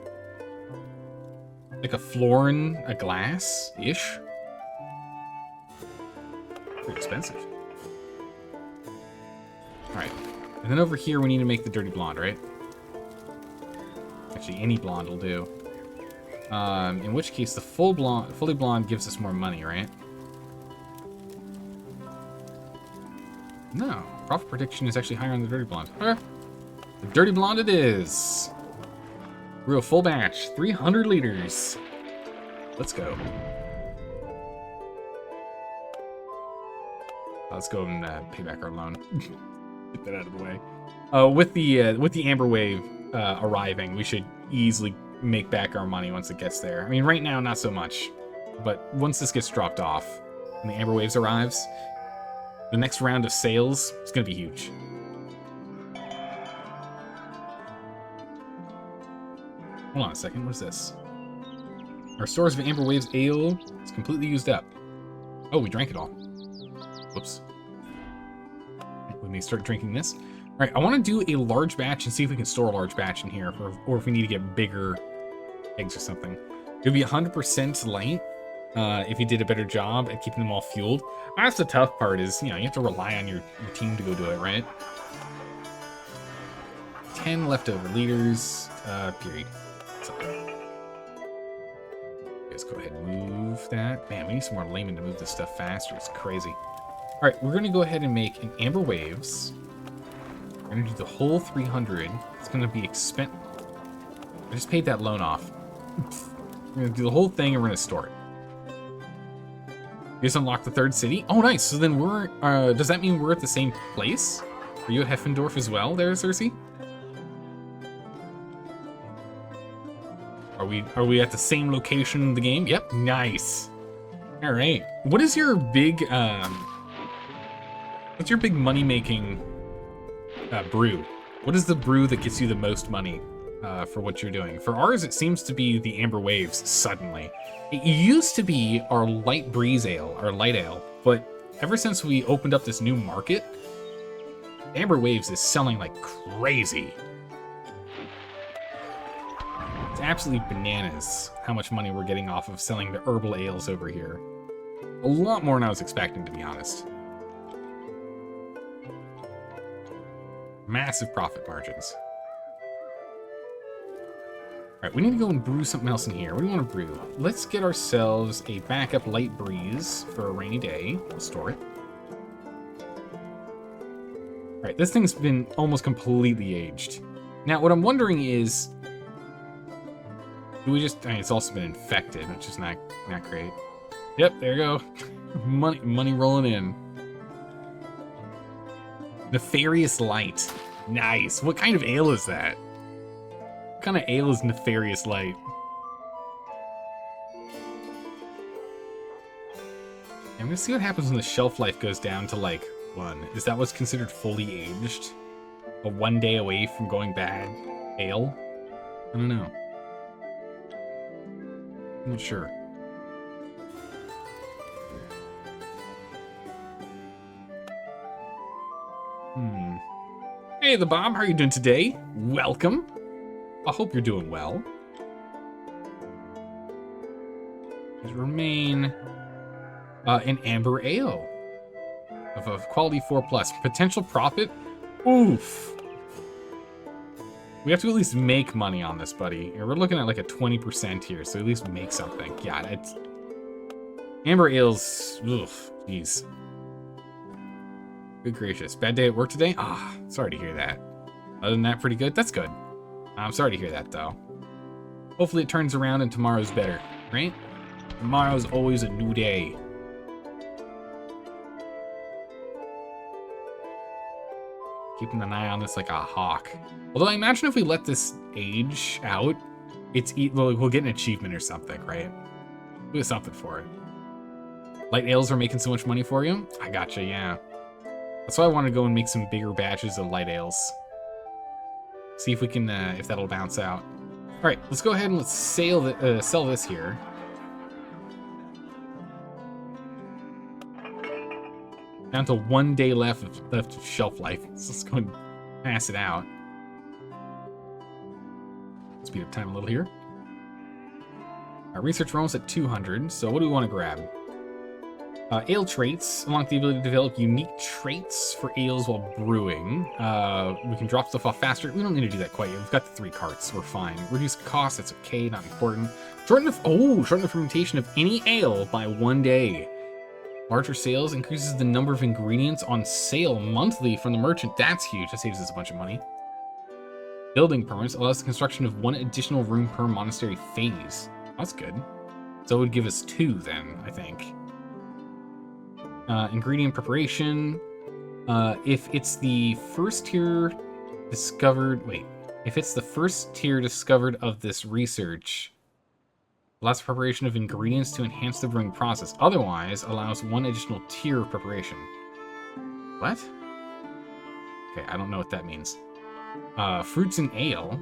a florin a glass-ish. Pretty expensive. Alright. And then over here we need to make the dirty blonde, right? Actually, any blonde will do. In which case, the fully blonde gives us more money, right? No, profit prediction is actually higher on the dirty blonde. Okay. The dirty blonde it is. Brew a full batch, 300 liters. Let's go. Let's go and pay back our loan. Get that out of the way. With the Amber Wave arriving, we should easily make back our money once it gets there. I mean, right now, not so much. But once this gets dropped off and the Amber Waves arrives, the next round of sales is going to be huge. Hold on a second. What is this? Our stores of Amber Waves ale is completely used up. Oh, we drank it all. Whoops. Let me start drinking this. All right, I want to do a large batch and see if we can store a large batch in here, or if we need to get bigger eggs or something. It would be 100% light if you did a better job at keeping them all fueled. That's the tough part is, you know, you have to rely on your team to go do it, right? 10 leftover liters, period. So, let's go ahead and move that. Man, we need some more laymen to move this stuff faster. It's crazy. All right, we're going to go ahead and make an Amber Waves. We're going to do the whole 300. It's going to be expensive. I just paid that loan off. We're going to do the whole thing and we're going to store it. You just unlocked the third city. Oh, nice. So then we're... does that mean we're at the same place? Are you at Heffendorf as well there, Cersei? Are we at the same location in the game? Yep. Nice. All right. What is your big... what's your big money-making brew? What is the brew that gets you the most money for what you're doing? For ours, it seems to be the Amber Waves, suddenly. It used to be our light breeze ale, our light ale, but ever since we opened up this new market, Amber Waves is selling like crazy. It's absolutely bananas how much money we're getting off of selling the herbal ales over here. A lot more than I was expecting, to be honest. Massive profit margins. All right, we need to go and brew something else in here. What do you want to brew? Let's get ourselves a backup light breeze for a rainy day. We'll store it. All right, this thing's been almost completely aged. Now, what I'm wondering is, do we just... I mean, it's also been infected, which is not great. Yep, there you go. money rolling in. Nefarious Light. Nice. What kind of ale is that? What kind of ale is Nefarious Light? I'm gonna see what happens when the shelf life goes down to like 1. Is that what's considered fully aged? A 1 day away from going bad ale? I don't know. I'm not sure. Hey, the Bob, how are you doing today? Welcome. I hope you're doing well. Please remain an Amber Ale of quality 4+. Potential profit? Oof. We have to at least make money on this, buddy. We're looking at like a 20% here, so at least make something. Yeah, it's... Amber Ales, oof, jeez. Good gracious. Bad day at work today? Ah, sorry to hear that. Other than that, pretty good? That's good. I'm sorry to hear that, though. Hopefully it turns around and tomorrow's better, right? Tomorrow's always a new day. Keeping an eye on this like a hawk. Although I imagine if we let this age out, we'll get an achievement or something, right? We'll get something for it. Light ales are making so much money for you? I gotcha, yeah. That's why I want to go and make some bigger batches of light ales. See if we can, if that'll bounce out. All right, let's go ahead and let's sell this here. Down to 1 day left of shelf life. So let's go and pass it out. Speed up time a little here. Our research we're almost at 200. So what do we want to grab? Ale traits unlock the ability to develop unique traits for ales while brewing. We can drop stuff off faster. We don't need to do that quite yet. We've got the 3 carts. We're fine. Reduce cost. That's okay. Not important. Shorten the fermentation of any ale by 1 day. Larger sales increases the number of ingredients on sale monthly from the merchant. That's huge. That saves us a bunch of money. Building permits allows the construction of 1 additional room per monastery phase. That's good. So it would give us 2 then, I think. Ingredient preparation. If it's the first tier discovered... Wait. If it's the first tier discovered of this research, allows preparation of ingredients to enhance the brewing process. Otherwise, allows 1 additional tier of preparation. What? Okay, I don't know what that means. Fruits and ale.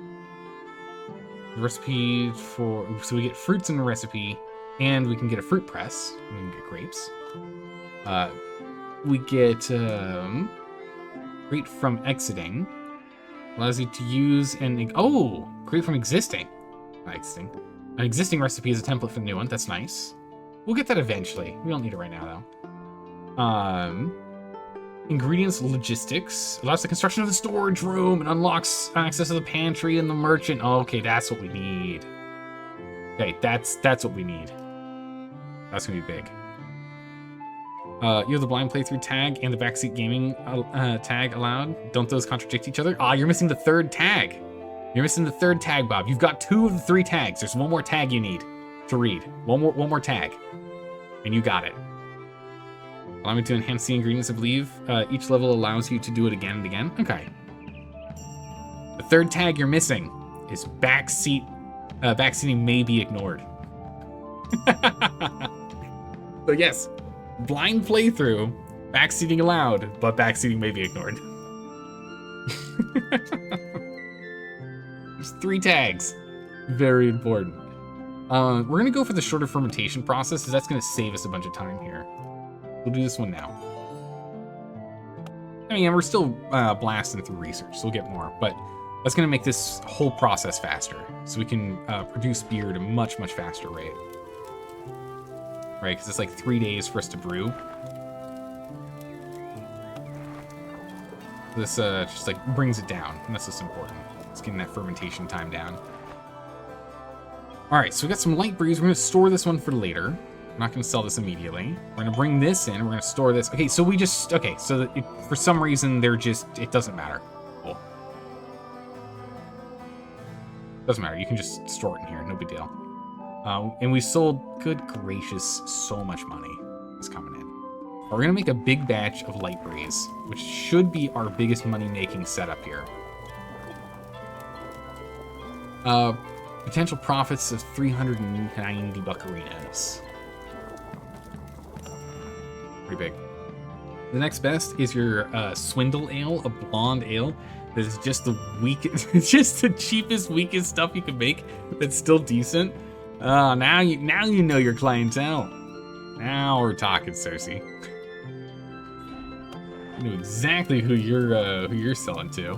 The recipe for... So we get fruits in the recipe, and we can get a fruit press. We can get grapes. We get grape from exiting. Allows you to use an... Oh! Grape from existing. Not existing. An existing recipe is a template for the new one. That's nice. We'll get that eventually. We don't need it right now, though. Ingredients logistics. Allows the construction of the storage room and unlocks access to the pantry and the merchant. Oh, okay, that's what we need. Okay, that's what we need. That's gonna be big. You have the blind playthrough tag and the backseat gaming tag allowed. Don't those contradict each other? Ah, you're missing the 3rd tag. You're missing the 3rd tag, Bob. You've got 2 of the 3 tags. There's 1 more tag you need to read. One more tag, and you got it. Allow me to enhance the ingredients, I believe. Each level allows you to do it again and again. Okay. The 3rd tag you're missing is backseat. Backseating may be ignored. So yes, blind playthrough, backseating allowed, but backseating may be ignored. There's 3 tags. Very important. We're gonna go for the shorter fermentation process, because that's gonna save us a bunch of time here. We'll do this one now. I mean, we're still blasting through research, so we'll get more, but that's gonna make this whole process faster, so we can produce beer at a much, much faster rate. Right, because it's like 3 days for us to brew. This just like brings it down, and that's what's important. It's getting that fermentation time down. All right, so we got some light brews. We're gonna store this one for later. I'm not gonna sell this immediately. We're gonna bring this in. We're gonna store this. Okay, so we just, okay, so that for some reason they're just, it doesn't matter. Cool. Doesn't matter, you can just store it in here, no big deal. And we sold, good gracious, so much money is coming in. We're gonna make a big batch of light breeze, which should be our biggest money-making setup here. Potential profits of 390 buccarinas. Pretty big. The next best is your swindle ale, a blonde ale. That is just the weakest, just the cheapest, weakest stuff you can make. That's still decent. Now you know your clientele. Now we're talking, Cersei. You know exactly who you're selling to.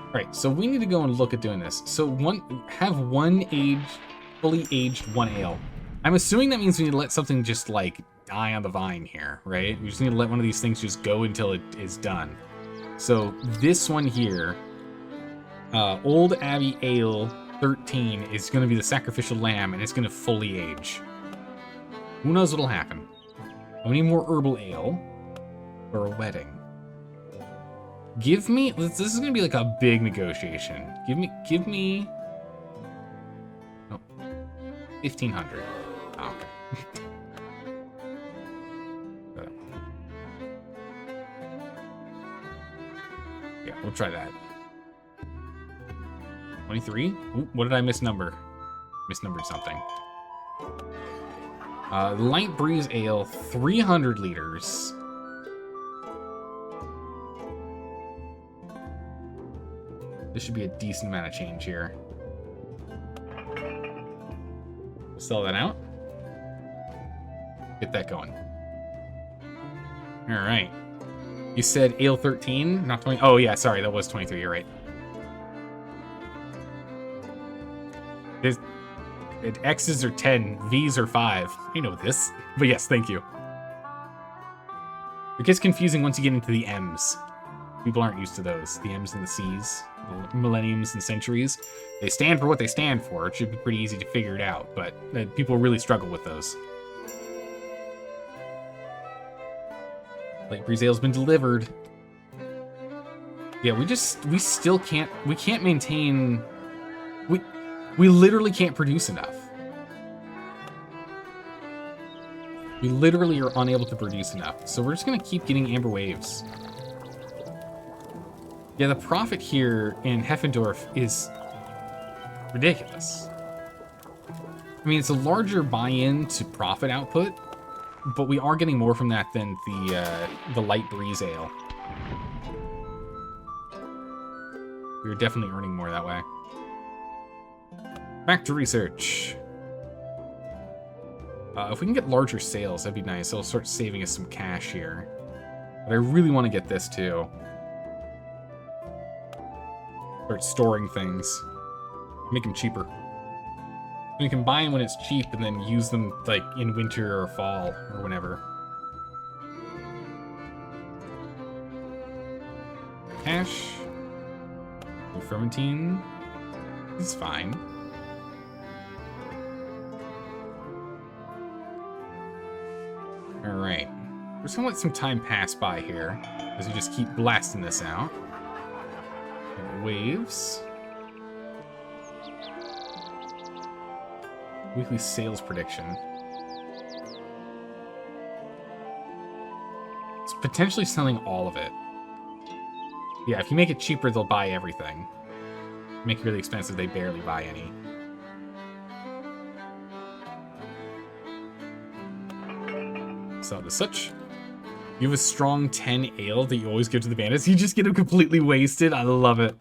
All right, so we need to go and look at doing this. So fully aged one ale. I'm assuming that means we need to let something just like die on the vine here, right? We just need to let one of these things just go until it is done. So this one here, Old Abbey Ale 13 is going to be the sacrificial lamb, and it's going to fully age. Who knows what'll happen? We need more herbal ale for a wedding. Give me, this is going to be like a big negotiation. Give me, oh, 1,500. Oh, okay. Yeah, we'll try that. 23? Ooh, what did I misnumber? Misnumbered something. Light Breeze Ale, 300 liters. This should be a decent amount of change here. We'll sell that out. Get that going. All right. You said Ale 13, not 20. Oh, yeah, sorry, that was 23. You're right. X's are 10, V's are 5. You know this. But yes, thank you. It gets confusing once you get into the M's. People aren't used to those. The M's and the C's, the millenniums and centuries. They stand for what they stand for. It should be pretty easy to figure it out, but people really struggle with those. Light breeze ale's been delivered. Yeah, we still can't, we can't maintain, we literally can't produce enough. We literally are unable to produce enough. So we're just gonna keep getting amber waves. Yeah, the profit here in Heffendorf is ridiculous. I mean, it's a larger buy-in to profit output, but we are getting more from that than the light breeze ale. We're definitely earning more that way. Back to research. If we can get larger sales, that'd be nice. It'll start saving us some cash here. But I really want to get this too. Start storing things. Make them cheaper. We can buy them when it's cheap and then use them like in winter or fall or whenever. Cash. Fermentine is fine. Alright. We're just gonna let some time pass by here as we just keep blasting this out. Waves. Weekly sales prediction. It's potentially selling all of it. Yeah, if you make it cheaper, they'll buy everything. Make it really expensive, they barely buy any. So, as such, you have a strong 10 ale that you always give to the bandits. You just get them completely wasted. I love it.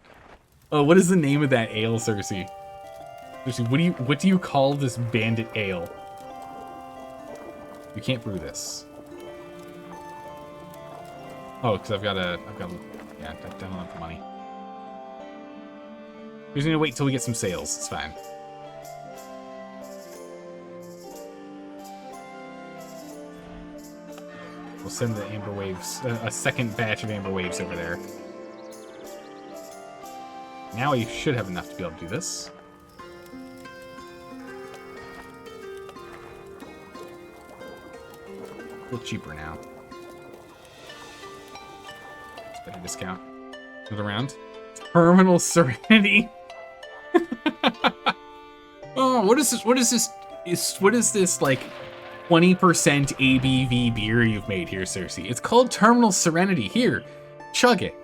Oh, what is the name of that ale, Cersei? Cersei, what do you call this bandit ale? You can't brew this. Oh, because I've got yeah, I don't have the money. We're just gonna wait till we get some sales. It's fine. We'll send the amber waves, a second batch of amber waves over there. Now we should have enough to be able to do this. A little cheaper now. Better discount. Another round. Terminal Serenity. Oh, what is this? What is this? What is this like 20% ABV beer you've made here, Cersei? It's called Terminal Serenity. Here, chug it.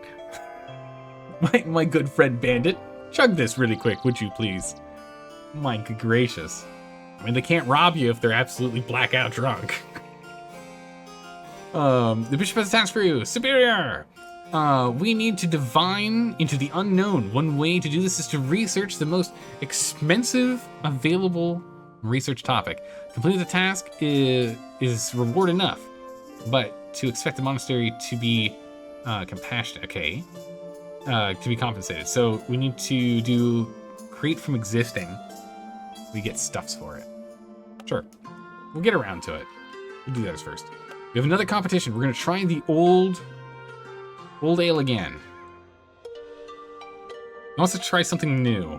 My good friend Bandit, chug this really quick, would you please? My good gracious. I mean, they can't rob you if they're absolutely blackout drunk. The bishop has a task for you. Superior! We need to divine into the unknown. One way to do this is to research the most expensive available research topic. Completing the task is reward enough, but to expect the monastery to be compassionate, okay, to be compensated. So we need to do create from existing. We get stuffs for it. Sure, we'll get around to it. We'll do those first. We have another competition. We're gonna try the old ale again. I want to try something new.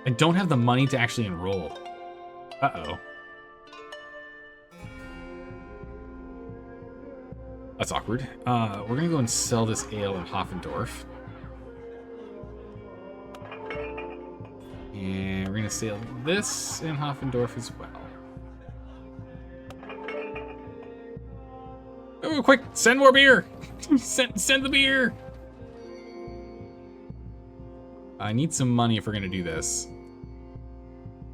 I don't have the money to actually enroll. Uh-oh. That's awkward. We're gonna go and sell this ale in Hoffendorf. And we're gonna sell this in Hoffendorf as well. Oh, quick, send more beer! send the beer! I need some money if we're gonna do this.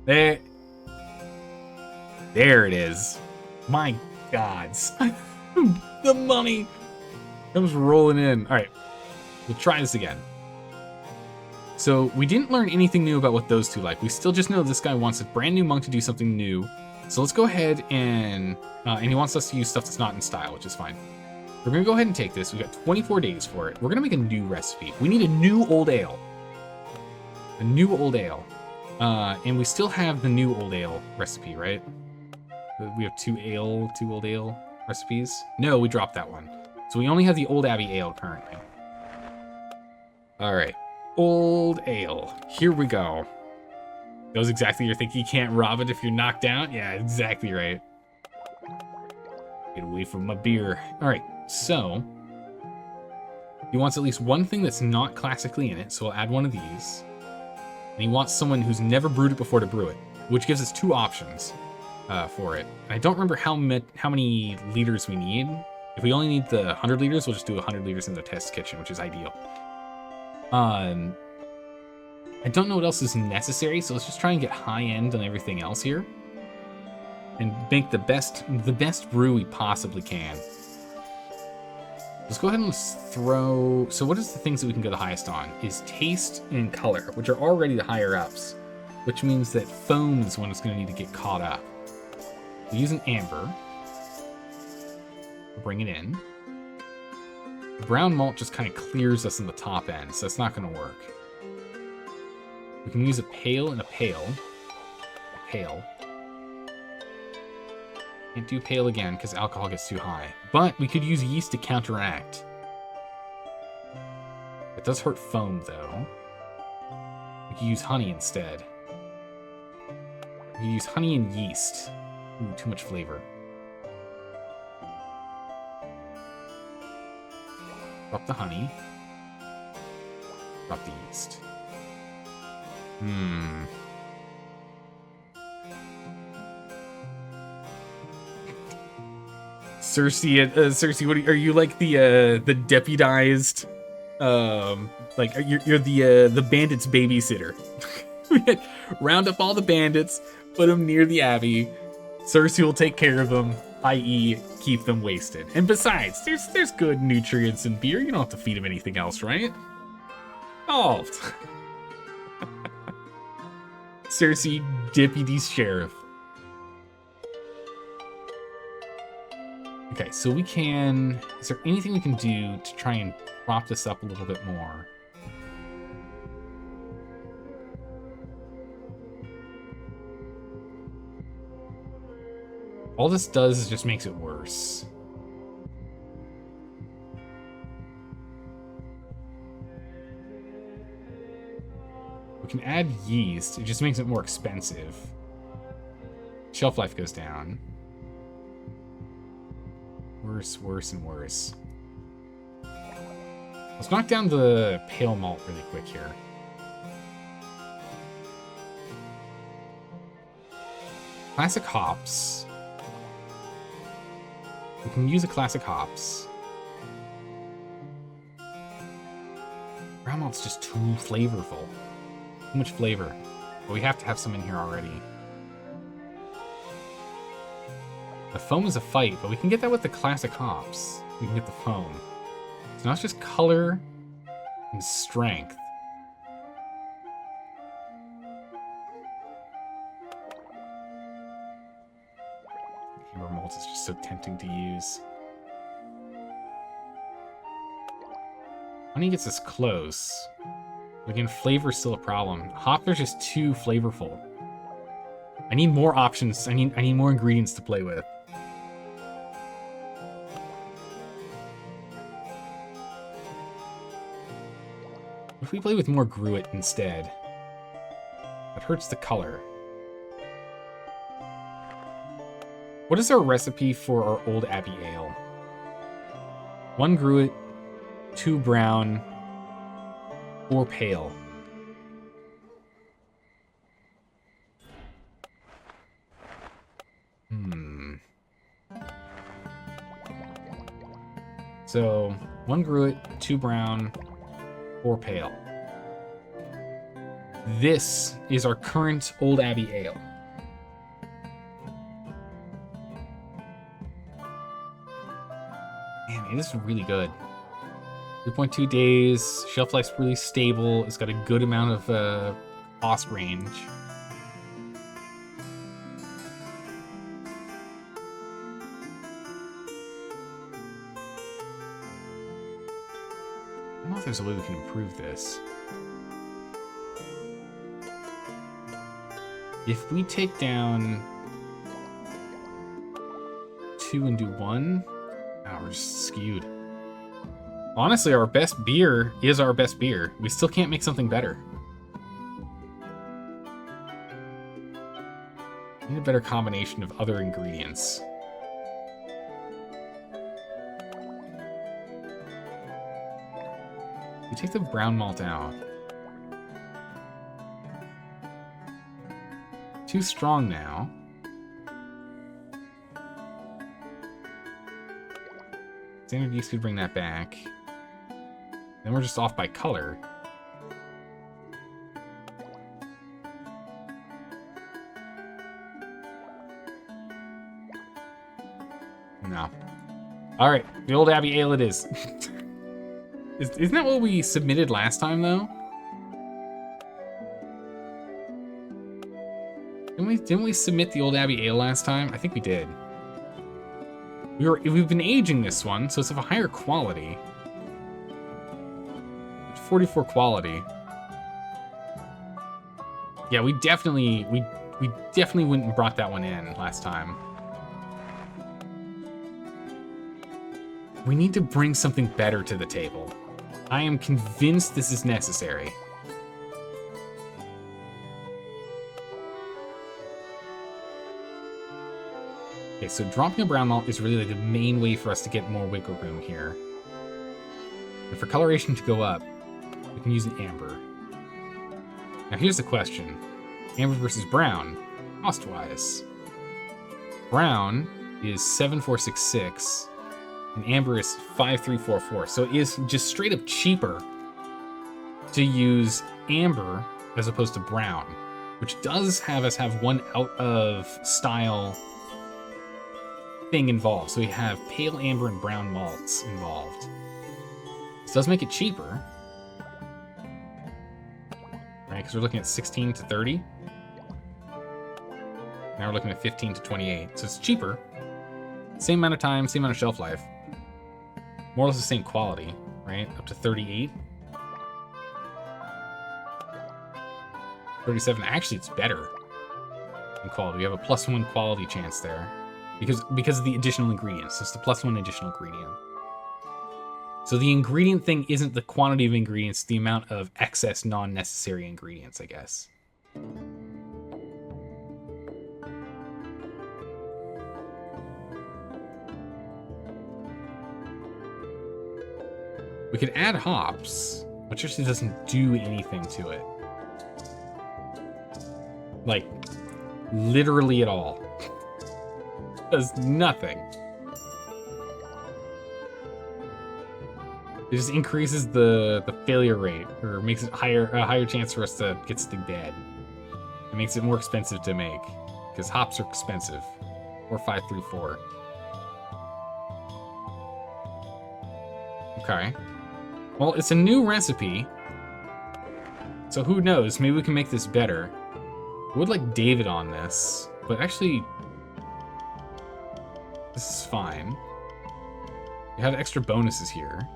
There it is. My gods. The money comes rolling in. All right, we'll try this again. So we didn't learn anything new about what those two like. We still just know this guy wants a brand new monk to do something new. So let's go ahead and he wants us to use stuff that's not in style, which is fine. We're gonna go ahead and take this. We've got 24 days for it. We're gonna make a new recipe. We need a new old ale. A new old ale. And we still have the new old ale recipe, right? We have two old ale recipes. No, we dropped that one. So we only have the old Abbey ale currently. All right, old ale. Here we go. That was exactly your thinking. You can't rob it if you're knocked out. Yeah, exactly right. Get away from my beer. All right, so He wants at least one thing that's not classically in it, so we'll add one of these. And he wants someone who's never brewed it before to brew it, which gives us 2 options for it. And I don't remember how many liters we need. If we only need the 100 liters, we'll just do 100 liters in the test kitchen, which is ideal. I don't know what else is necessary, so let's just try and get high end on everything else here. And make the best brew we possibly can. Let's go ahead and throw... So what is the things that we can go the highest on? Is taste and color, which are already the higher ups. Which means that foam is one that's going to need to get caught up. We'll use an amber. Bring it in. The brown malt just kind of clears us in the top end, so that's not going to work. We can use a pale and a pale. A pale. Can't do pale again because alcohol gets too high. But we could use yeast to counteract. It does hurt foam, though. We could use honey instead. We could use honey and yeast. Ooh, too much flavor. Drop the honey. Drop the yeast. Cersei, what are you like the deputized, like you're the bandits' babysitter? Round up all the bandits, put them near the Abbey. Cersei will take care of them, i.e., keep them wasted. And besides, there's good nutrients in beer. You don't have to feed them anything else, right? Oh, Cersei, deputy sheriff. Okay, so we can... Is there anything we can do to try and prop this up a little bit more? All this does is just makes it worse. We can add yeast. It just makes it more expensive. Shelf life goes down. Worse, worse, and worse. Let's knock down the pale malt really quick here. Classic hops. We can use a classic hops. Brown malt's just too flavorful. Too much flavor. But we have to have some in here already. The foam is a fight, but we can get that with the classic hops. We can get the foam. So now it's just color and strength. Amber malt is just so tempting to use. Honey gets us close. Again, flavor's still a problem. Hops are just too flavorful. I need more options. I need more ingredients to play with. If we play with more gruit instead, that hurts the color. What is our recipe for our Old Abbey Ale? 1 gruit, 2 brown, 4 pale. So 1 gruit, 2 brown, 4 pale. This is our current Old Abbey Ale. Man, it is really good. 3.2 days, shelf life's really stable. It's got a good amount of cost range. I don't know if there's a way we can improve this. If we take down 2 and do 1, oh, we're just skewed. Honestly, our best beer is our best beer. We still can't make something better. Need a better combination of other ingredients. We take the brown malt out. Too strong now. Standard yeast could bring that back. Then we're just off by color. No. Alright, the old Abbey Ale it is. Isn't that what we submitted last time, though? Didn't we submit the old Abbey Ale last time? I think we did. We've been aging this one, so it's of a higher quality. 44 quality. Yeah, we definitely wouldn't have brought that one in last time. We need to bring something better to the table. I am convinced this is necessary. Okay, so dropping a brown malt is really like the main way for us to get more wiggle room here. And for coloration to go up, we can use an amber. Now here's the question. Amber versus brown, cost-wise. Brown is 7466, and amber is 5344. So it is just straight up cheaper to use amber as opposed to brown, which does have us have one out of style thing involved. So we have pale amber and brown malts involved. This does make it cheaper, right? Because we're looking at 16 to 30. Now we're looking at 15 to 28. So it's cheaper. Same amount of time, same amount of shelf life. More or less the same quality, right? Up to 38. 37. Actually, it's better in quality. We have a +1 quality chance there. Because of the additional ingredients. It's the +1 additional ingredient. So the ingredient thing isn't the quantity of ingredients, the amount of excess non-necessary ingredients, I guess. We could add hops, which actually doesn't do anything to it. Like, literally at all. Does nothing. It just increases the failure rate, or makes it a higher chance for us to get something bad. It makes it more expensive to make, because hops are expensive. 4534. Okay. Well, it's a new recipe, so who knows? Maybe we can make this better. I would like David on this, but actually, this is fine. We have extra bonuses here.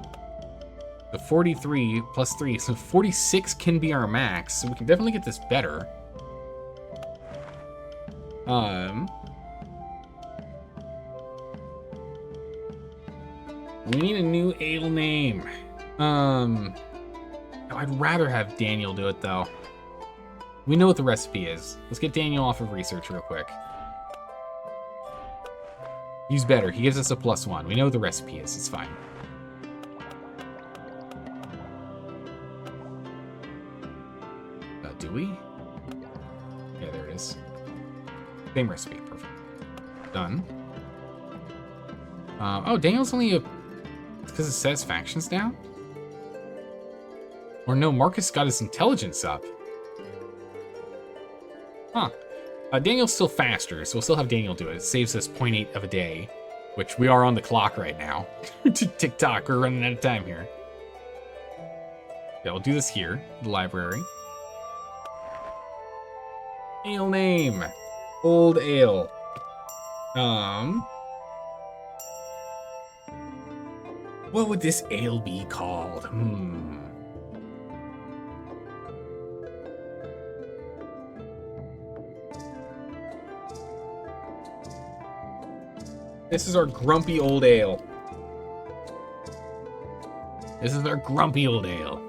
The 43 plus 3, so 46 can be our max, so we can definitely get this better. We need a new ale name. I'd rather have Daniel do it, though. We know what the recipe is. Let's get Daniel off of research real quick. He's better. He gives us a +1. We know what the recipe is. It's fine. Do we? Yeah, there it is. Same recipe. Perfect. Done. Oh, Daniel's only a... It's because his satisfaction's down? Or no, Marcus got his intelligence up. Huh. Daniel's still faster, so we'll still have Daniel do it. It saves us 0.8 of a day, which we are on the clock right now. Tick-tock, we're running out of time here. Yeah, we'll do this here, the library. Ale name. Old ale. What would this ale be called? This is our grumpy old ale. This is our grumpy old ale.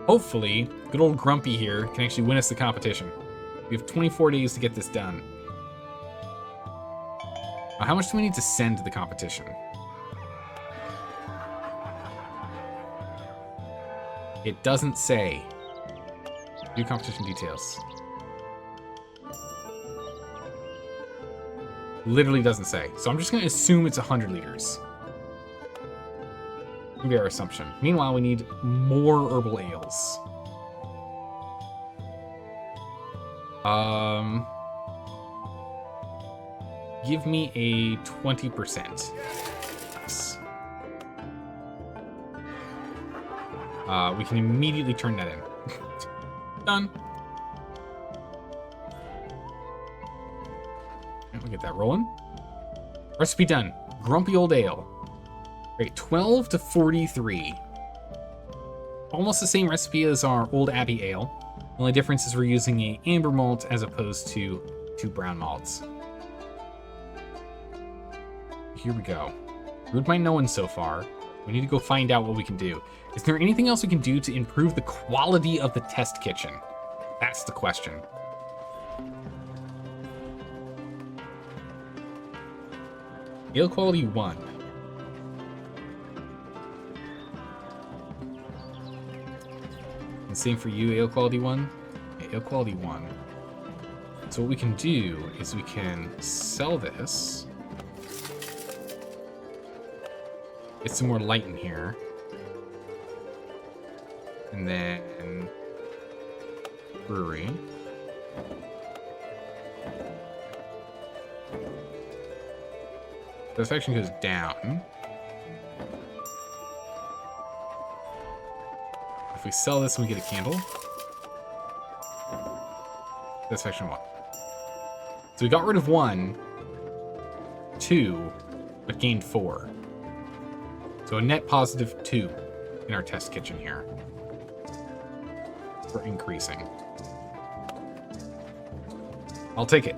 Hopefully, good old Grumpy here can actually win us the competition. We have 24 days to get this done. How much do we need to send to the competition? It doesn't say. View competition details. Literally doesn't say. So I'm just going to assume it's 100 liters. That'll be our assumption. Meanwhile, we need more herbal ales. Give me a 20%. Nice. We can immediately turn that in. Done. And we'll get that rolling. Recipe done. Grumpy Old Ale. Great, 12 to 43. Almost the same recipe as our Old Abbey Ale. The only difference is we're using a amber malt as opposed to 2 brown malts. Here we go. Brewed by no one so far. We need to go find out what we can do. Is there anything else we can do to improve the quality of the test kitchen? That's the question. Ale quality 1. And same for you, ale quality 1. Okay, ale quality 1. So what we can do is we can sell this. Get some more light in here. And then brewery. The section goes down. If we sell this and we get a candle. That's section 1. So we got rid of 1, 2, but gained 4. So a net positive 2 in our test kitchen here. We're increasing. I'll take it.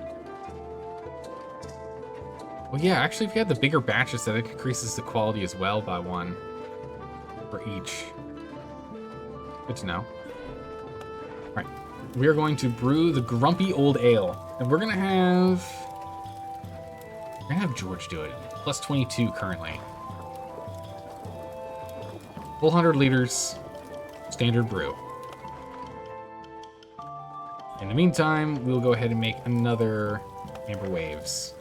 Well, yeah, actually, if you had the bigger batches, that increases the quality as well by 1 for each. Good to know. All right, we are going to brew the Grumpy Old Ale, and we're gonna have George do it. Plus 22 currently. Full 100 liters, standard brew. In the meantime, we'll go ahead and make another Amber Waves.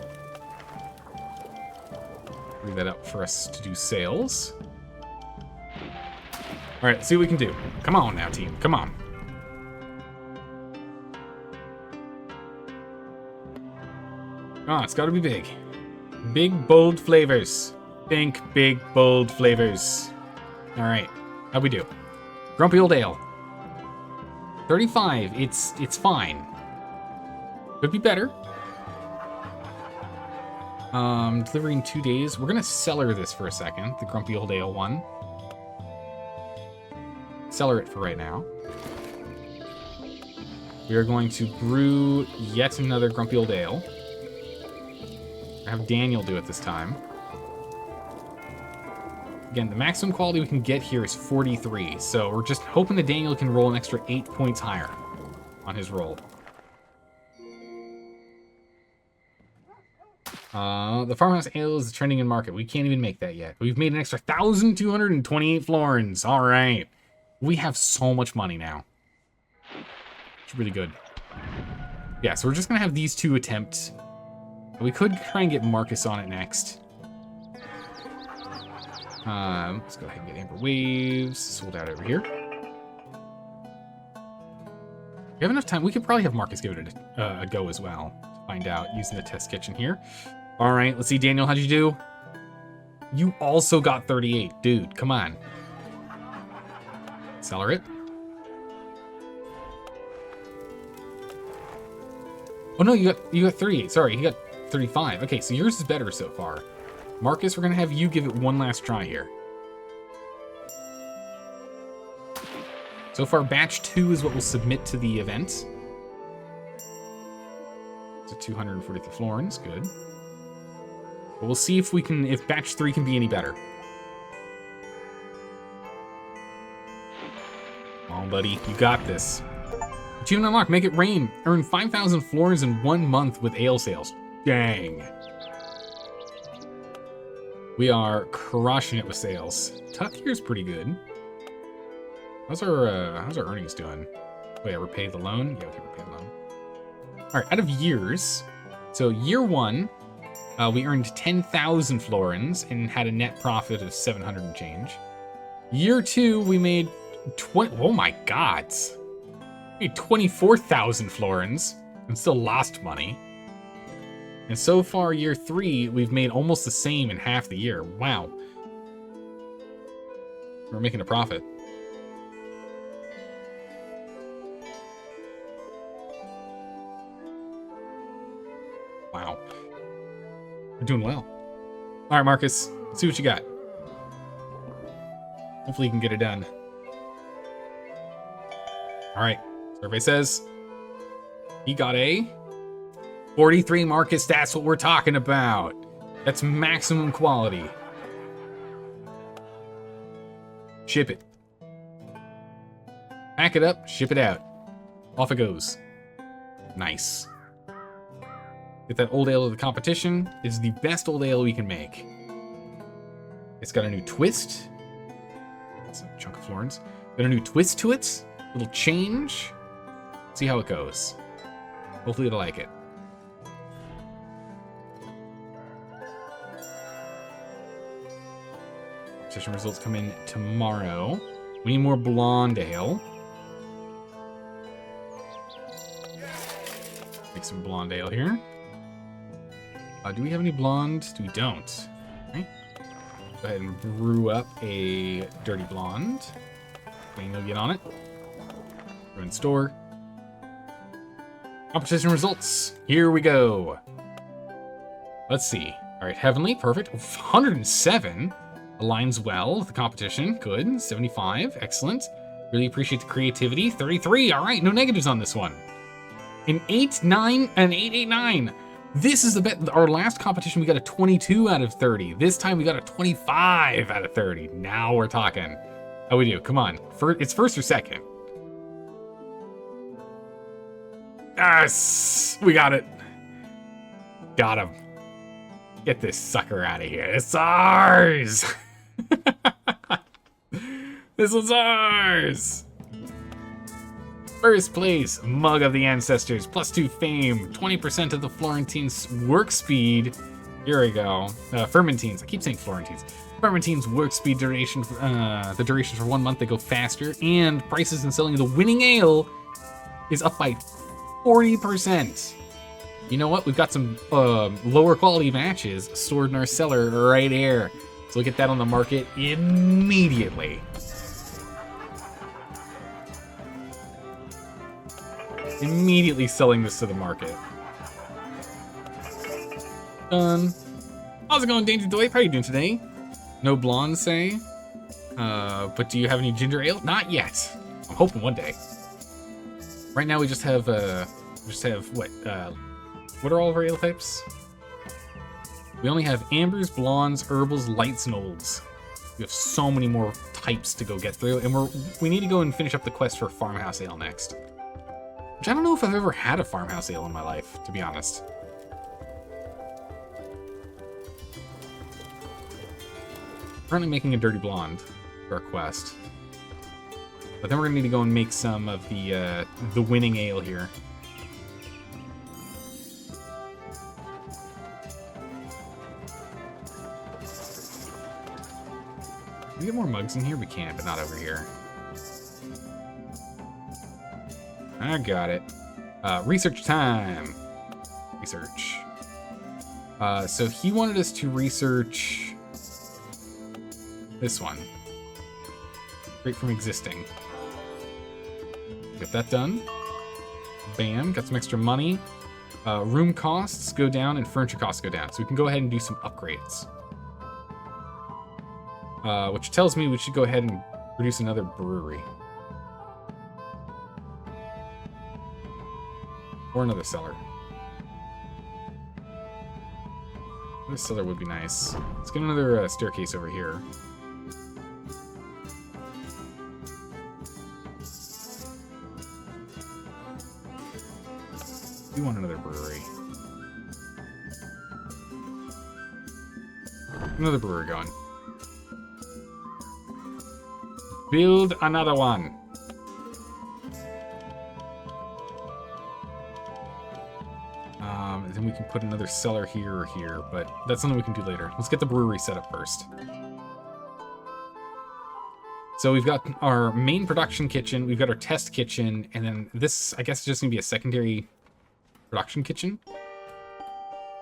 Bring that up for us to do sales. All right, let's see what we can do. Come on now, team. Come on. Ah, it's got to be big. Big, bold flavors. Think big, bold flavors. All right, how'd we do? Grumpy Old Ale. 35, it's fine. Could be better. Delivery in 2 days. We're gonna cellar this for a second, the Grumpy Old Ale 1. Cellar it for right now. We are going to brew yet another Grumpy Old Ale. Have Daniel do it this time. Again, the maximum quality we can get here is 43, so we're just hoping that Daniel can roll an extra 8 points higher on his roll. The farmhouse ale is trending in market. We can't even make that yet. We've made an extra 1,228 florins. All right. We have so much money now. It's really good. Yeah, so we're just going to have these 2 attempts. We could try and get Marcus on it next. Let's go ahead and get Amber Waves sold out over here. We have enough time. We could probably have Marcus give it a go as well to find out using the test kitchen here. All right, let's see, Daniel, how'd you do? You also got 38, dude. Come on. Cellar it. Oh no, you got 38. Sorry, he got 35. Okay, so yours is better so far. Marcus, we're gonna have you give it one last try here. So far, batch 2 is what we'll submit to the event. So 243 florins, good. But we'll see if batch 3 can be any better. Come on, buddy, you got this. Achievement unlocked, make it rain. Earn 5,000 florins in 1 month with ale sales. Dang. We are crushing it with sales. Tuck here's pretty good. How's our earnings doing? Oh yeah, repay the loan. Yeah, okay, repay the loan. All right, out of years, so year 1, we earned 10,000 florins and had a net profit of 700 and change. Year 2, we made 20. Oh my God, we made 24,000 florins and still lost money. And so far, year 3, we've made almost the same in half the year. Wow, we're making a profit. Wow. We're doing well. All right, Marcus, let's see what you got. Hopefully you can get it done. All right, survey says he got a 43, Marcus. That's what we're talking about. That's maximum quality. Ship it. Pack it up, ship it out. Off it goes. Nice. Get that old ale of the competition. It's the best old ale we can make. It's got a new twist. That's a chunk of florins. Got a new twist to it. Little change. See how it goes. Hopefully it'll like it. Competition results come in tomorrow. We need more blonde ale. Make some blonde ale here. Do we have any blonde? We don't. Okay. Go ahead and brew up a dirty blonde. Wayne will get on it. Go in store. Competition results. Here we go. Let's see. All right, heavenly, perfect. 107 aligns well with the competition. Good. 75, excellent. Really appreciate the creativity. 33. All right, no negatives on this one. An 8-9 and 8-8-9. This is the bet. Our last competition, we got a 22 out of 30. This time, we got a 25 out of 30. Now we're talking. How we do? Come on. It's first or second. Yes! We got it. Got him. Get this sucker out of here. It's ours! This one's ours! First place, Mug of the Ancestors, +2 fame, 20% of the Florentines' work speed. Here we go. Fermentines, I keep saying Florentines. Fermentines' work speed duration, the duration for 1 month, they go faster, and prices in selling the winning ale is up by 40%. You know what? We've got some lower quality matches stored in our cellar right here. So we'll get that on the market immediately. Immediately selling this to the market. Done. How's it going, Danger Doip? How are you doing today? No blonde, say? But do you have any ginger ale? Not yet. I'm hoping one day. Right now we just have what are all of our ale types? We only have ambers, blondes, herbals, lights, and olds. We have so many more types to go get through, and we need to go and finish up the quest for farmhouse ale next. Which I don't know if I've ever had a farmhouse ale in my life, to be honest. Currently making a dirty blonde for our quest. But then we're gonna need to go and make some of the winning ale here. Can we get more mugs in here? We can, but not over here. I got it. Research time. Research. So he wanted us to research this one. Straight from existing. Get that done. Bam, got some extra money. Room costs go down and furniture costs go down. So we can go ahead and do some upgrades. Which tells me we should go ahead and produce another brewery. Or another cellar. This cellar would be nice. Let's get another staircase over here. We want another brewery. Another brewery going. Build another one. And then we can put another cellar here or here, but that's something we can do later. Let's get the brewery set up first. So we've got our main production kitchen, we've got our test kitchen, and then this, I guess, is just gonna be a secondary production kitchen.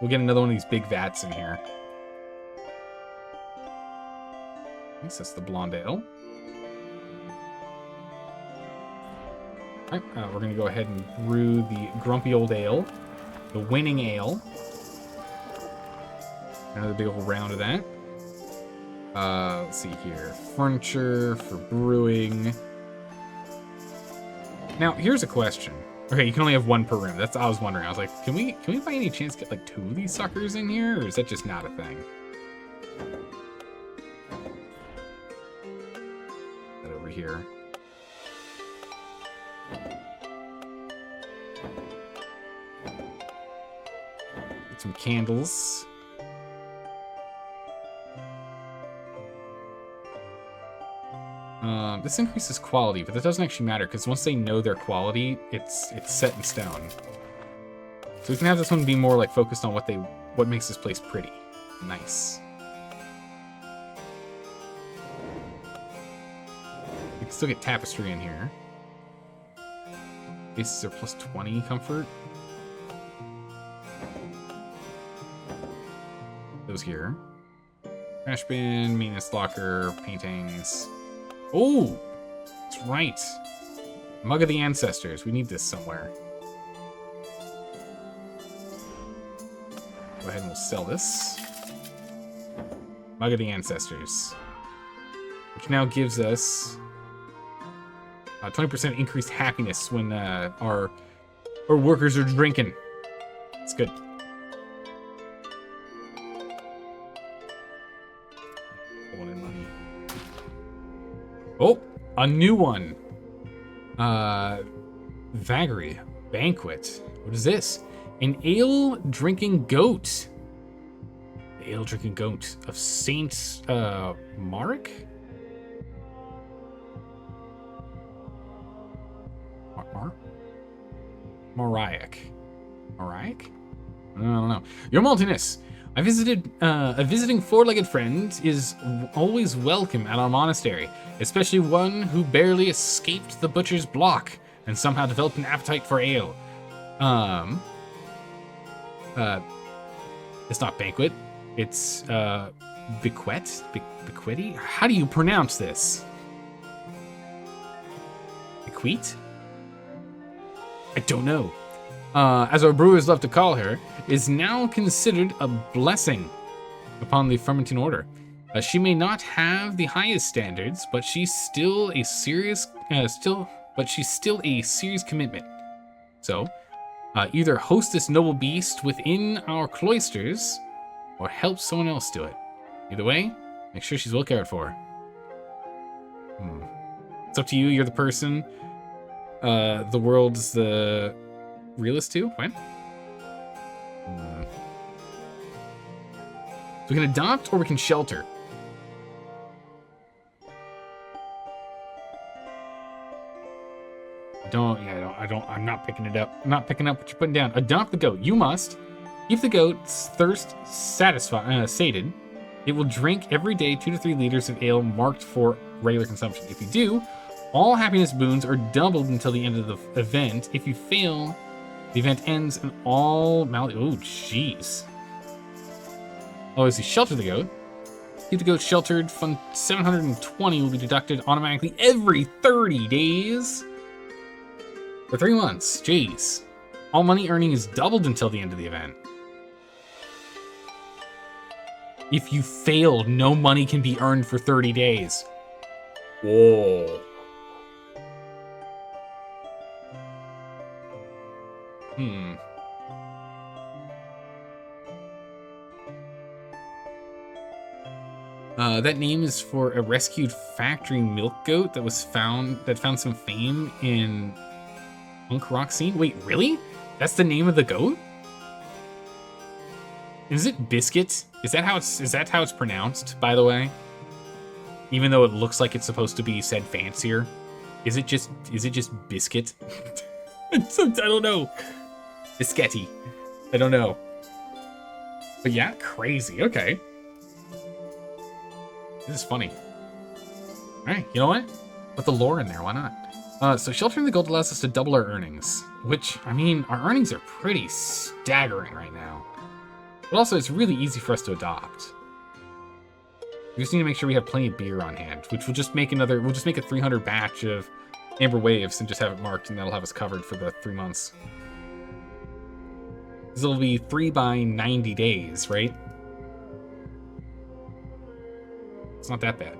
We'll get another one of these big vats in here. I guess that's the blonde ale. All right, we're gonna go ahead and brew the grumpy old ale, the winning ale. Another big old round of that. Let's see here. Furniture for brewing. Now, here's a question. Okay, you can only have one per room. That's what I was wondering. I was like, can we by any chance get like 2 of these suckers in here, or is that just not a thing? That over here. Get some candles. This increases quality, but that doesn't actually matter because once they know their quality, it's set in stone. So we can have this one be more like focused on what makes this place pretty, nice. We can still get tapestry in here. Bases are plus 20 comfort. Those here. Trash bin, maintenance locker, paintings. Oh, that's right. Mug of the Ancestors. We need this somewhere. Go ahead and we'll sell this. Mug of the Ancestors. Which now gives us 20% increased happiness when our workers are drinking. It's good. Oh, a new one. Vagary Banquet. What is this? An ale drinking goat. The ale drinking goat of Saint Mark? Mariac. Mariac? I don't know. Your Maltiness. A visiting four-legged friend is always welcome at our monastery, especially one who barely escaped the butcher's block and somehow developed an appetite for ale. It's not banquet. It's bequet? Bequetti? How do you pronounce this? Bequeat? I don't know. As our brewers love to call her, is now considered a blessing upon the fermenting order. She may not have the highest standards, but she's still a serious commitment. So, either host this noble beast within our cloisters, or help someone else do it. Either way, make sure she's well cared for. It's up to you. You're the person. The world's the realist too. What? So we can adopt or we can shelter. I'm not picking it up. I'm not picking up what you're putting down. Adopt the goat. You must. Keep the goat's thirst sated. It will drink every day 2 to 3 liters of ale marked for regular consumption. If you do, all happiness boons are doubled until the end of the event. If you fail, the event ends and all oh, jeez. Oh, as you shelter the goat. Keep the goat sheltered. Fund 720 will be deducted automatically every 30 days. For 3 months. Jeez. All money earning is doubled until the end of the event. If you fail, no money can be earned for 30 days. Whoa. That name is for a rescued factory milk goat that found some fame in punk rock scene. Wait, really? That's the name of the goat? Is it Biscuit? Is that how it's pronounced, by the way? Even though it looks like it's supposed to be said fancier. Is it just Biscuit? I don't know. Biscotti. I don't know. But yeah, crazy. Okay. This is funny. Alright, you know what? Put the lore in there, why not? So sheltering the gold allows us to double our earnings. Which, I mean, our earnings are pretty staggering right now. But also, it's really easy for us to adopt. We just need to make sure we have plenty of beer on hand, which we'll just make we'll just make a 300 batch of Amber Waves and just have it marked, and that'll have us covered for the 3 months. This will be 3 by 90 days, right? It's not that bad.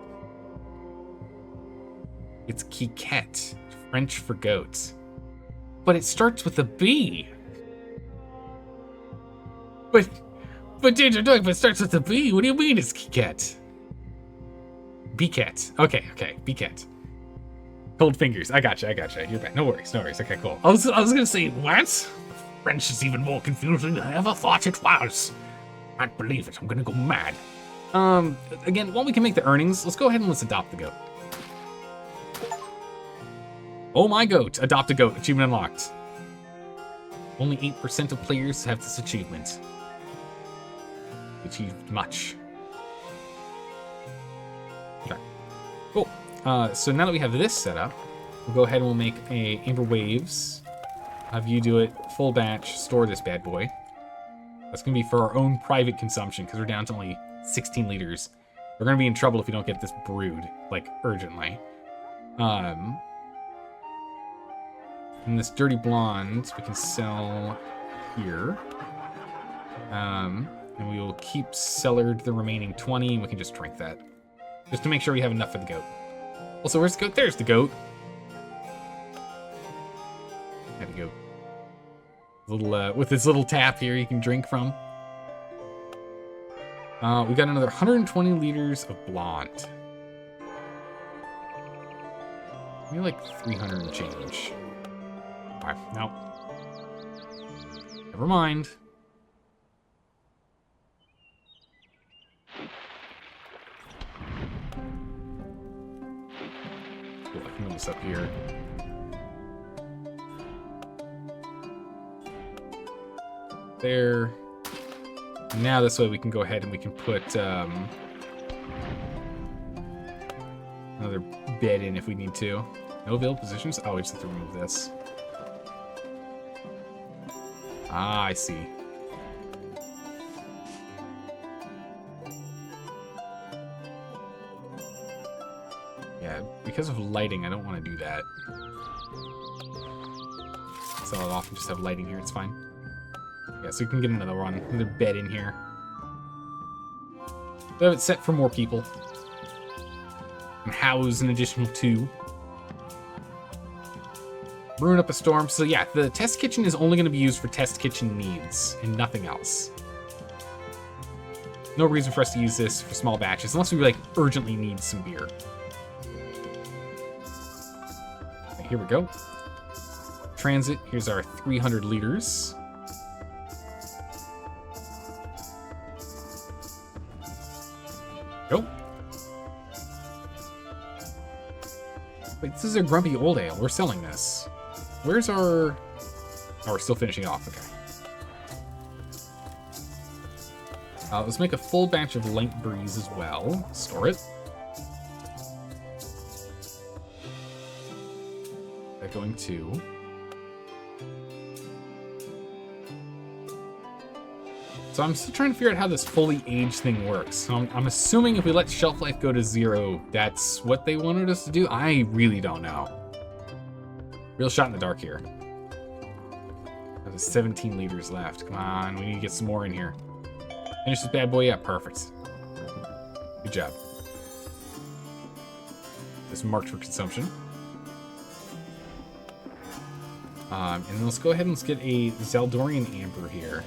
It's Quiquette, French for goats. But it starts with a B. But Danger Dog, but it starts with a B. What do you mean it's Quiquette? Biquette. Okay, Biquette. Cold fingers. I gotcha. You're back. No worries. Okay, cool. I was gonna say, what? French is even more confusing than I ever thought it was. Can't believe it. I'm gonna go mad. Again, while we can make the earnings, let's go ahead and let's adopt the goat. Oh my goat. Adopt a goat. Achievement unlocked. Only 8% of players have this achievement. Achieved much. Okay. Cool. So now that we have this set up, we'll go ahead and we'll make a Amber Waves. Have you do it full batch, store this bad boy. That's going to be for our own private consumption because we're down to only 16 liters. We're going to be in trouble if we don't get this brewed, like, urgently. And this Dirty Blonde we can sell here. And we will keep cellared the remaining 20, and we can just drink that. Just to make sure we have enough for the goat. Also, where's the goat? There's the goat. There we go. Little, with this little tap here you can drink from. We got another 120 liters of blonde. Maybe like 300 and change. Alright, no. Never mind. Cool, I can move this up here. There. Now this way we can go ahead and we can put another bed in if we need to. No available positions? Oh, we just have to remove this. Ah, I see. Yeah, because of lighting, I don't want to do that. Sell it off and just have lighting here, it's fine. Yeah, so we can get another bed in here. We have it set for more people. And house an additional 2. Brewing up a storm. So yeah, the test kitchen is only going to be used for test kitchen needs and nothing else. No reason for us to use this for small batches unless we like urgently need some beer. Okay, here we go. Transit. Here's our 300 liters. Go. Wait, this is a grumpy old ale. We're selling this. Where's our... Oh, we're still finishing off. Okay. Let's make a full batch of light breeze as well. Store it. That going to... So I'm still trying to figure out how this fully aged thing works. So I'm assuming if we let shelf life go to 0, that's what they wanted us to do. I really don't know. Real shot in the dark here. There's 17 liters left. Come on, we need to get some more in here. Finish this bad boy up. Perfect. Good job. This marked for consumption. And then let's go ahead and let's get a Zaldorian Amber here.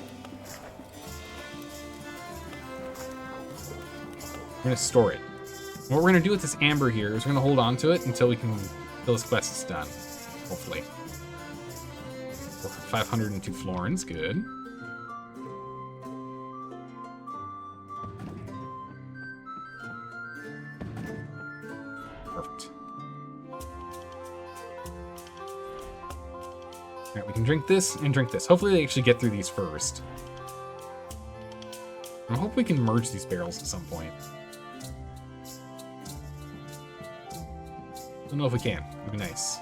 We're going to store it. What we're going to do with this amber here is we're going to hold on to it until this quest is done. Hopefully. 502 florins, good. Perfect. Alright, we can can drink this and drink this. Hopefully they actually get through these first. I hope we can merge these barrels at some point. Don't know if we can. It'd be nice.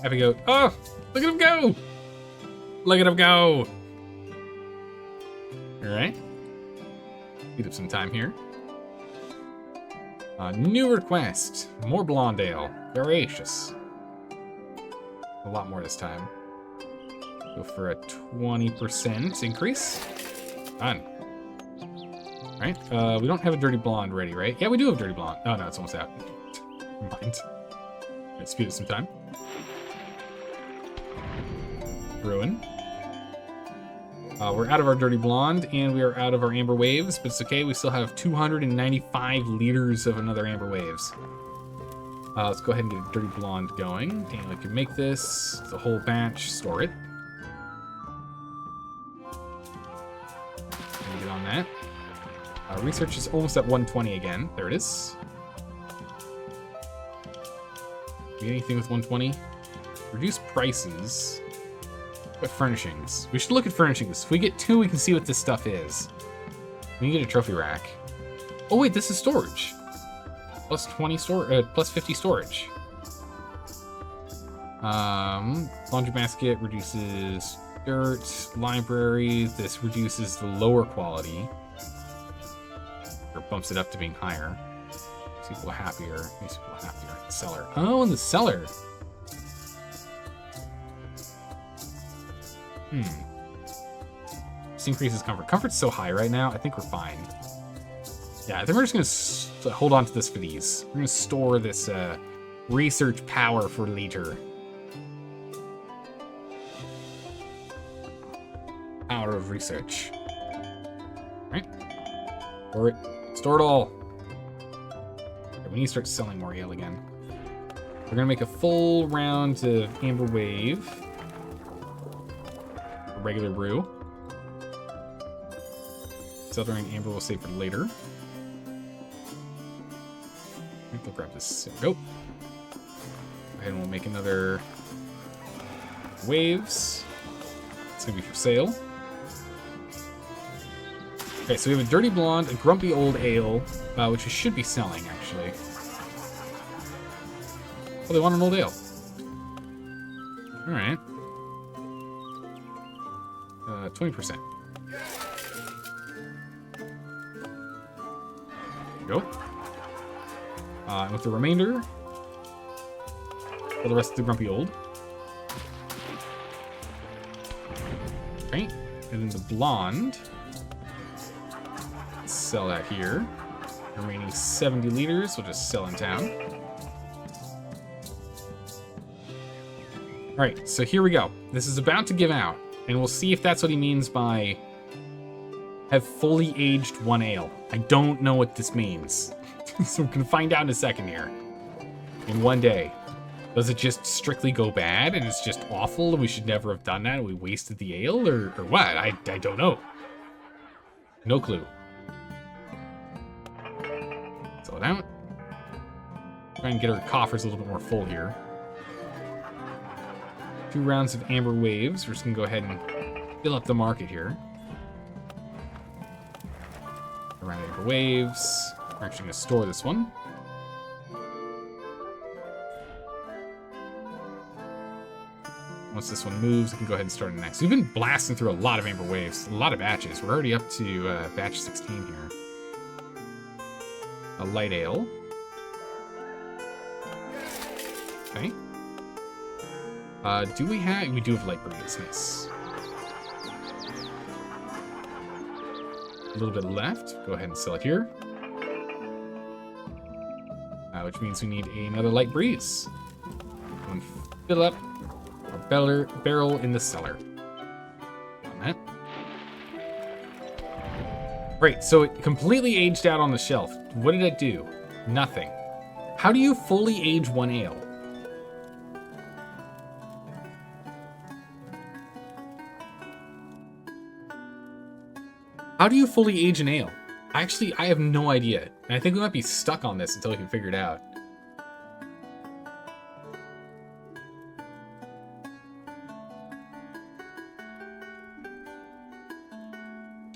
Happy goat. Oh! Look at him go! Look at him go! Alright. Beat up some time here. New request. More blonde ale. Voracious. A lot more this time. Go for a 20% increase. Done. Alright, we don't have a dirty blonde ready, right? Yeah, we do have dirty blonde. Oh, no, it's almost out. Never mind. Let's speed up some time. Brewing. We're out of our dirty blonde, and we are out of our amber waves, but it's okay. We still have 295 liters of another amber waves. Let's go ahead and get a dirty blonde going, and we can make this the whole batch, store it. Get on that. Research is almost at 120 again. There it is. Do we get anything with 120? Reduce prices. But furnishings. We should look at furnishings. If we get 2, we can see what this stuff is. We can get a trophy rack. Oh wait, this is storage. Plus 20 plus 50 storage. Laundry basket reduces dirt. Library. This reduces the lower quality. Or bumps it up to being higher. Makes people happier. Makes people happier. Cellar. Oh, in the cellar. This increases comfort. Comfort's so high right now, I think we're fine. Yeah, I think we're just gonna hold on to this for these. We're gonna store this research power for later. Power of research. Right? Store it. Store it all. Okay, we need to start selling more ale again. We're gonna make a full round of amber wave. Regular brew. Southern amber we'll save for later. I think we'll grab this. There we go. Go ahead and we'll make another waves. It's gonna be for sale. Okay, so we have a dirty blonde, a grumpy old ale, which we should be selling actually. Oh, they want an old ale. All right. 20%. There we go. And with the remainder, for the rest of the grumpy old. Okay, and then the blonde. Let's sell that here. Remaining 70 liters, we'll just sell in town. Alright, so here we go. This is about to give out. And we'll see if that's what he means by have fully aged one ale. I don't know what this means. So we're going to find out in a second here. In one day. Does it just strictly go bad and it's just awful and we should never have done that and we wasted the ale or what? I don't know. No clue. Sell it out. Try and get our coffers a little bit more full here. 2 rounds of amber waves. We're just gonna go ahead and fill up the market here. A round of amber waves. We're actually gonna store this one. Once this one moves, we can go ahead and start the next. We've been blasting through a lot of amber waves, a lot of batches. We're already up to batch 16 here. A light ale. Okay. Do we have... We do have light brews. Nice. A little bit left. Go ahead and sell it here. Which means we need another light breeze. And fill up our barrel in the cellar. On that. Right, so it completely aged out on the shelf. What did it do? Nothing. How do you fully age one ale? How do you fully age an ale? I have no idea. And I think we might be stuck on this until we can figure it out.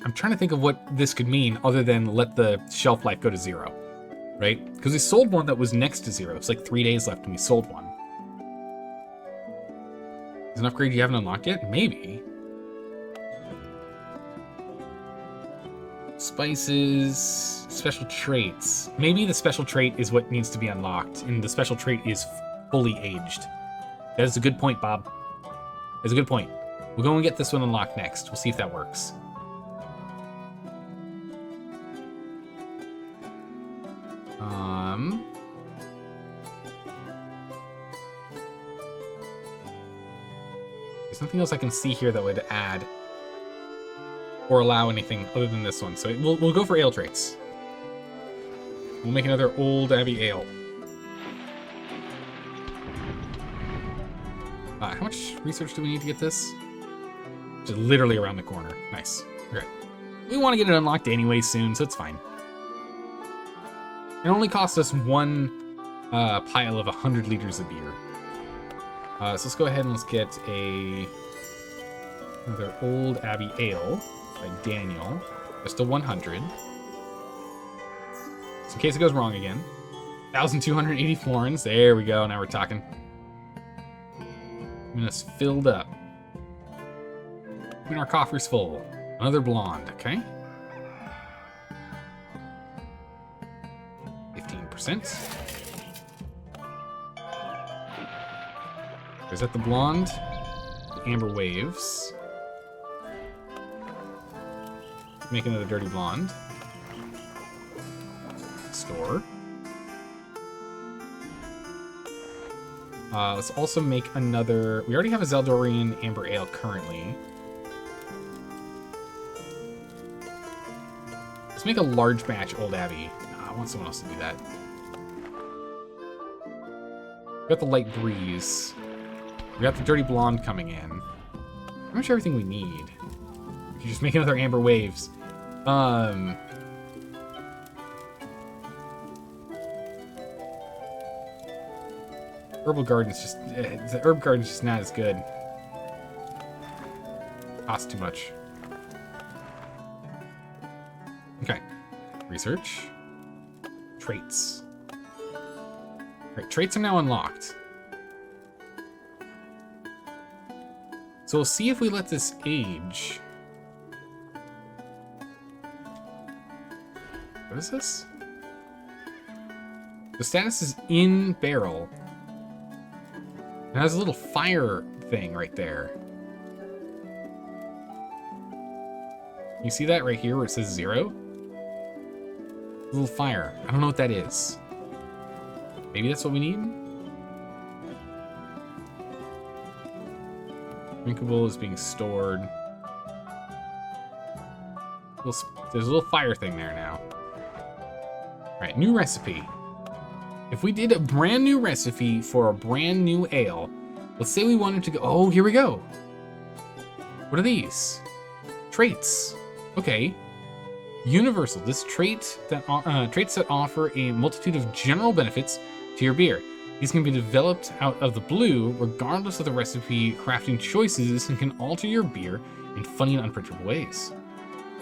I'm trying to think of what this could mean other than let the shelf life go to 0, right? Because we sold one that was next to 0. It's like 3 days left and we sold one. Is an upgrade you haven't unlocked yet? Maybe. Spices, special traits. Maybe the special trait is what needs to be unlocked, and the special trait is fully aged. That is a good point, Bob. That's a good point. We'll go and get this one unlocked next. We'll see if that works. There's nothing else I can see here that would add or allow anything other than this one. So we'll go for ale traits. We'll make another Old Abbey ale. How much research do we need to get this? Just literally around the corner. Nice. Okay. We want to get it unlocked anyway soon, so it's fine. It only cost us one pile of 100 liters of beer. So let's go ahead and let's get another Old Abbey ale by Daniel. Just a 100. So in case it goes wrong again. 1,280 florins. There we go. Now we're talking. And it's filled up. Keeping our coffers full. Another blonde, okay? 15%. Is that the blonde? The amber waves. Make another dirty blonde. Store. Let's also make another... We already have a Zeldorian Amber Ale currently. Let's make a large batch Old Abbey. I want someone else to do that. We got the Light Breeze. We got the Dirty Blonde coming in. Pretty much everything we need. We can just make another Amber Waves. Herbal Garden's just... the Herb Garden's just not as good. Costs too much. Okay. Research. Traits. Alright, traits are now unlocked. So we'll see if we let this age. What is this? The status is in barrel. It has a little fire thing right there. You see that right here where it says 0? A little fire. I don't know what that is. Maybe that's what we need? Drinkable is being stored. There's a little fire thing there now. Alright, new recipe. If we did a brand new recipe for a brand new ale, let's say we wanted to go... Oh, here we go. What are these? Traits. Okay. Universal. This traits that offer a multitude of general benefits to your beer. These can be developed out of the blue, regardless of the recipe crafting choices, and can alter your beer in funny and unpredictable ways.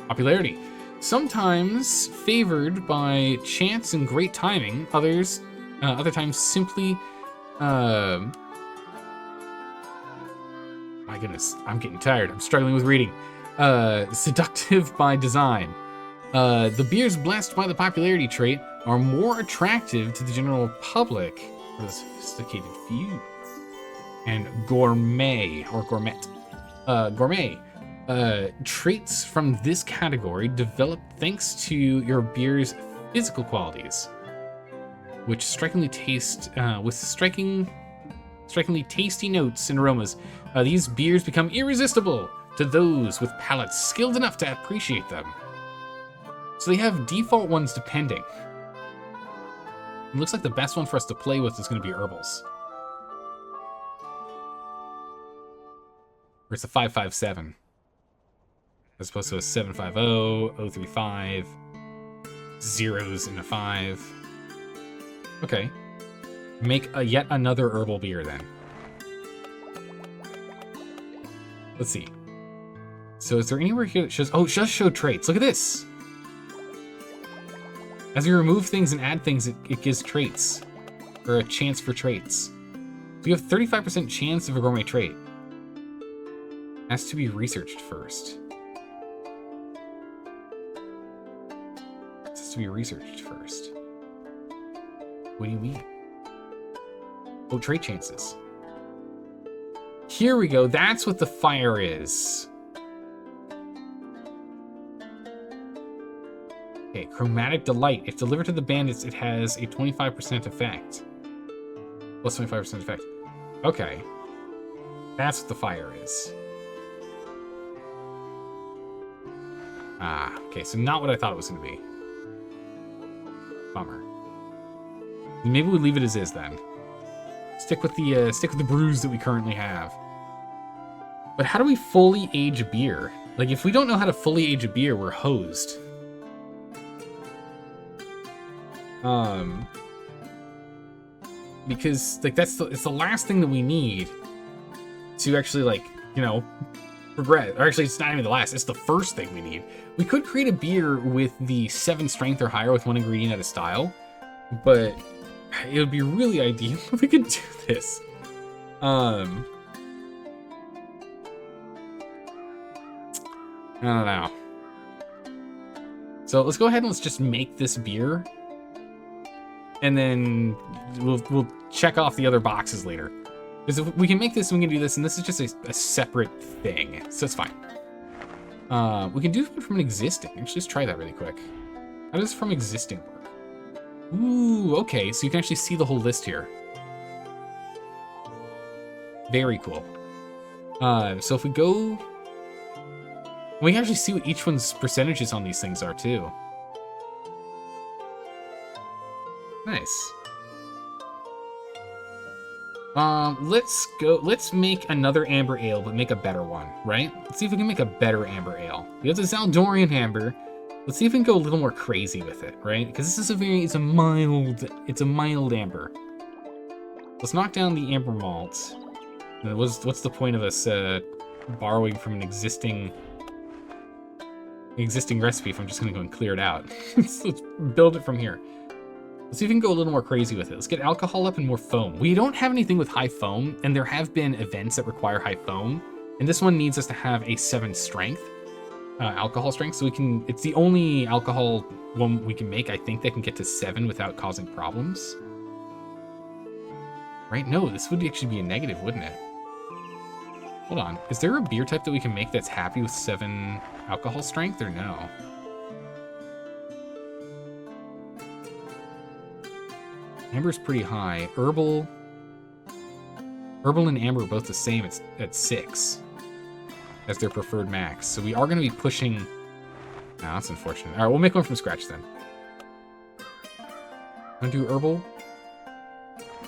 Popularity. Sometimes favored by chance and great timing, other times simply... my goodness, I'm getting tired. I'm struggling with reading. Seductive by design. The beers blessed by the popularity trait are more attractive to the general public for the sophisticated few. And gourmet, or gourmet. Gourmet. Traits from this category develop thanks to your beer's physical qualities, which strikingly tasty notes and aromas. These beers become irresistible to those with palates skilled enough to appreciate them. So they have default ones depending. It looks like the best one for us to play with is going to be herbals. Or it's a 557. As opposed to a 750, 035, zeros and a 5. Okay. Make yet another herbal beer then. Let's see. So is there anywhere here that shows... Oh, it does show traits. Look at this. As we remove things and add things, it gives traits. Or a chance for traits. So you have 35% chance of a gourmet trait. Has to be researched first. It has to be researched first. What do you mean? Oh, trait chances. Here we go. That's what the fire is. Okay, chromatic delight. If delivered to the bandits, it has a 25% effect. Plus 25% effect. Okay. That's what the fire is. Ah, okay, so not what I thought it was going to be. Bummer. Maybe we leave it as is then. Stick with the brews that we currently have. But how do we fully age a beer? Like, if we don't know how to fully age a beer, we're hosed. Because like it's the last thing that we need to actually, like, you know, progress. Or actually, it's not even the last. It's the first thing we need. We could create a beer with the 7 strength or higher with 1 ingredient at a style, but it would be really ideal if we could do this. I don't know. So let's go ahead and let's just make this beer. And then we'll check off the other boxes later. Because if we can make this, we can do this, and this is just a separate thing. So it's fine. We can do it from an existing. Actually, let's try that really quick. How does from existing work? Ooh, okay. So you can actually see the whole list here. Very cool. So if we go... We can actually see what each one's percentages on these things are, too. Nice. Let's make another amber ale, but make a better one, right? Let's see if we can make a better amber ale. We have the Zaldorian amber. Let's see if we can go a little more crazy with it, right? Because this is it's a mild amber. Let's knock down the amber malt. And what's the point of us borrowing from an existing recipe if I'm just gonna go and clear it out? Let's build it from here. Let's see if we can go a little more crazy with it. Let's get alcohol up and more foam. We don't have anything with high foam, and there have been events that require high foam. And this one needs us to have a 7 strength, alcohol strength. So it's the only alcohol one we can make, I think, that can get to 7 without causing problems. Right? No, this would actually be a negative, wouldn't it? Hold on. Is there a beer type that we can make that's happy with 7 alcohol strength, or no? Amber's pretty high. Herbal and amber are both the same. It's at 6 as their preferred max. So we are going to be pushing... No, that's unfortunate. All right, we'll make one from scratch then. Want to do herbal?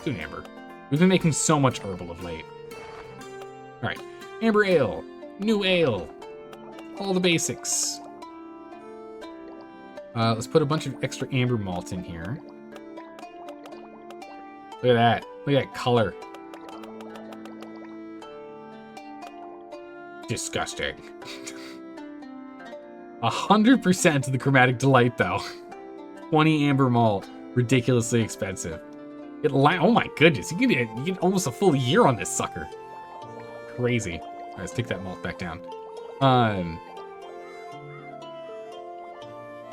Do an amber. We've been making so much herbal of late. All right, amber ale, new ale, all the basics. Let's put a bunch of extra amber malt in here. Look at that. Look at that color. Disgusting. 100% of the chromatic delight, though. 20 amber malt. Ridiculously expensive. Oh my goodness. You get almost a full year on this sucker. Crazy. All right, let's take that malt back down.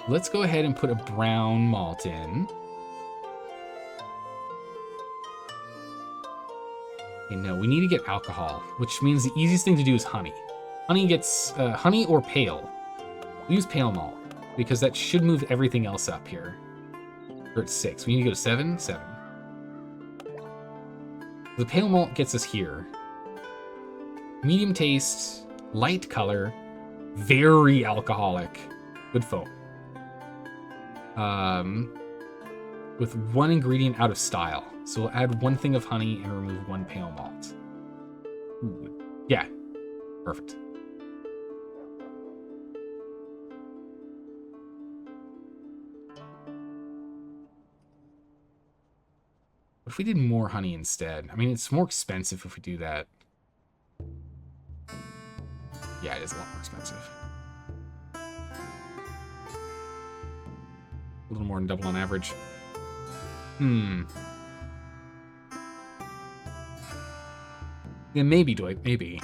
Let's go ahead and put a brown malt in. Okay, no, we need to get alcohol, which means the easiest thing to do is honey. Honey gets honey or pale. We use pale malt because that should move everything else up here. We're at 6. We need to go to 7. 7. The pale malt gets us here. Medium taste, light color, very alcoholic, good foam. With 1 ingredient out of style. So we'll add 1 thing of honey and remove 1 pale malt. Ooh, yeah, perfect. What if we did more honey instead? I mean, it's more expensive if we do that. Yeah, it is a lot more expensive. A little more than double on average. Yeah, maybe, Dwight, maybe.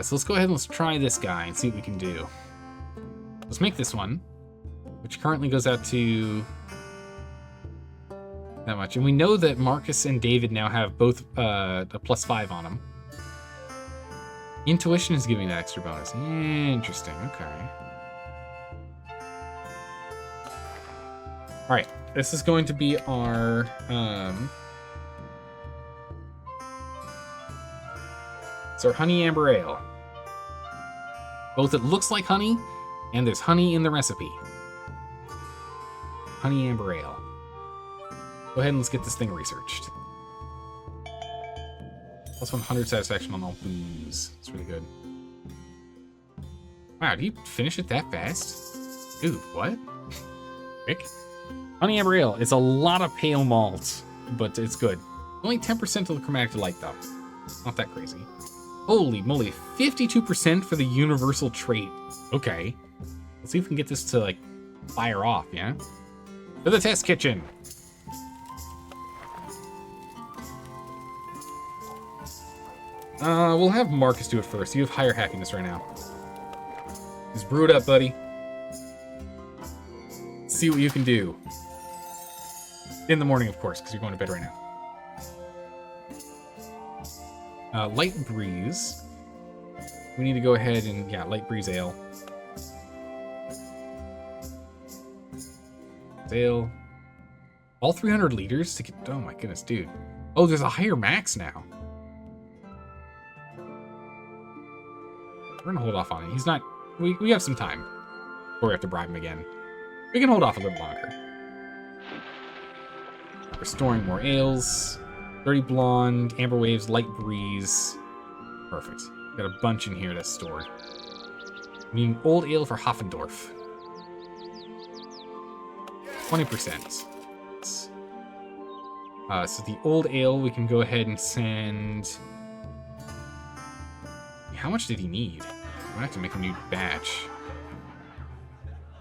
So let's go ahead and let's try this guy and see what we can do. Let's make this one, which currently goes out to that much. And we know that Marcus and David now have both a +5 on them. Intuition is giving that extra bonus. Interesting, okay. Alright, this is going to be our... It's our honey amber ale. Both it looks like honey, and there's honey in the recipe. Honey amber ale. Go ahead and let's get this thing researched. Plus 100 satisfaction on all booze. It's really good. Wow, did you finish it that fast? Dude, what? Rick? Honey amber ale. It's a lot of pale malt, but it's good. Only 10% of the chromatic delight, though. Not that crazy. Holy moly, 52% for the universal trait. Okay. Let's see if we can get this to, like, fire off, yeah? To the test kitchen! We'll have Marcus do it first. You have higher happiness right now. Just brew it up, buddy. See what you can do. In the morning, of course, because you're going to bed right now. Light breeze. We need to go ahead and, yeah, light breeze ale. Ale. All 300 liters to get, oh my goodness, dude. Oh, there's a higher max now. We're gonna hold off on it. He's not, we have some time before we have to bribe him again. We can hold off a little longer. Restoring more ales. Dirty Blonde, Amber Waves, Light Breeze. Perfect. Got a bunch in here to store. We need Old Ale for Hoffendorf. 20%. So the Old Ale, we can go ahead and send... How much did he need? I'm gonna have to make a new batch.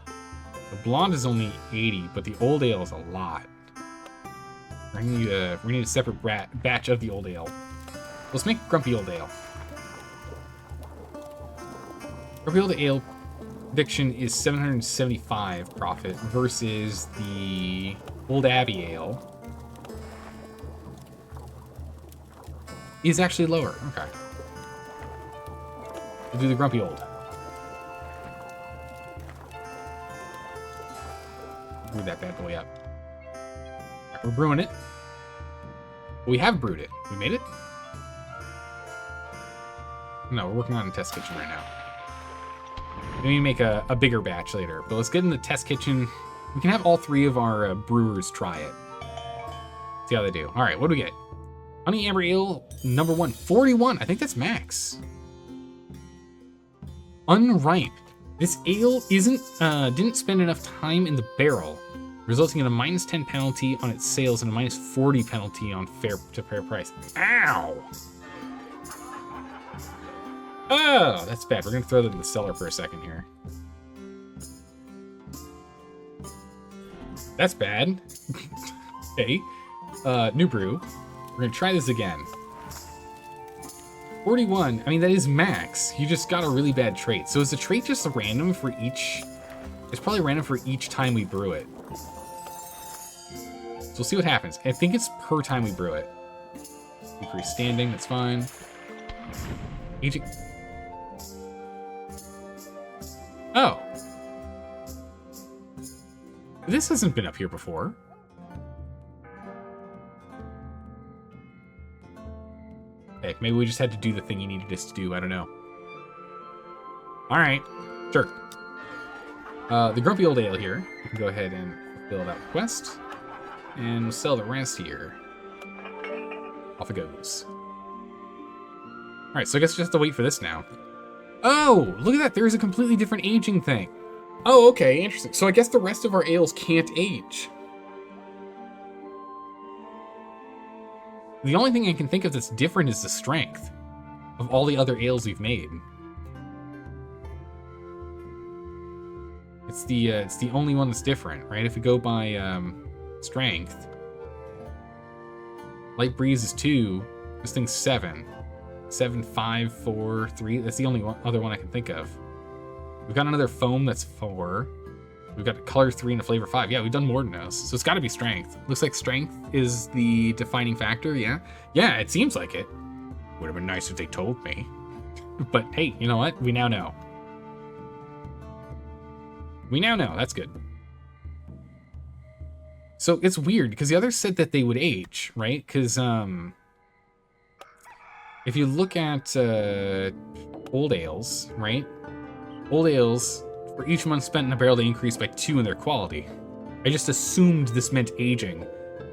The Blonde is only 80, but the Old Ale is a lot. We need a separate batch of the Old Ale. Let's make Grumpy Old Ale. Grumpy Old Ale prediction is 775 profit versus the Old Abbey Ale is actually lower. Okay. We'll do the Grumpy Old. Brew that bad boy up. Right, we're brewing it. We have brewed it. We made it? No, we're working on the test kitchen right now. We need to make a bigger batch later. But let's get in the test kitchen. We can have all three of our brewers try it. See how they do. All right, what do we get? Honey Amber Ale, number 1, 41. I think that's max. Unripe. This ale didn't spend enough time in the barrel, resulting in a -10 penalty on its sales and a -40 penalty on fair price. Ow! Oh, that's bad. We're gonna throw that in the cellar for a second here. That's bad. Okay. New brew. We're gonna try this again. 41, I mean, that is max. You just got a really bad trait. So is the trait just random for each... It's probably random for each time we brew it. So we'll see what happens. I think it's per time we brew it. Decrease standing, that's fine. Aging... Oh. This hasn't been up here before. Heck, maybe we just had to do the thing you needed us to do. I don't know. Alright. Sure. The Grumpy Old Ale here. We can go ahead and fulfill that request. And we'll sell the rest here. Off it goes. Alright, so I guess we just have to wait for this now. Oh! Look at that! There's a completely different aging thing. Oh, okay. Interesting. So I guess the rest of our ales can't age. The only thing I can think of that's different is the strength. of all the other ales we've made. It's the only one that's different, right? If we go by strength, light breeze is 2. This thing's 7. 7, 5, 4, 3. That's the only other one I can think of. We've got another foam that's 4. We've got color 3 and a flavor 5. Yeah, we've done more than those. So it's got to be strength. Looks like strength is the defining factor, yeah? Yeah, it seems like it. Would have been nice if they told me. But hey, you know what? We now know. We now know. That's good. So it's weird, because the others said that they would age, right? Because if you look at old ales, right? Old ales, for each month spent in a barrel, they increase by 2 in their quality. I just assumed this meant aging.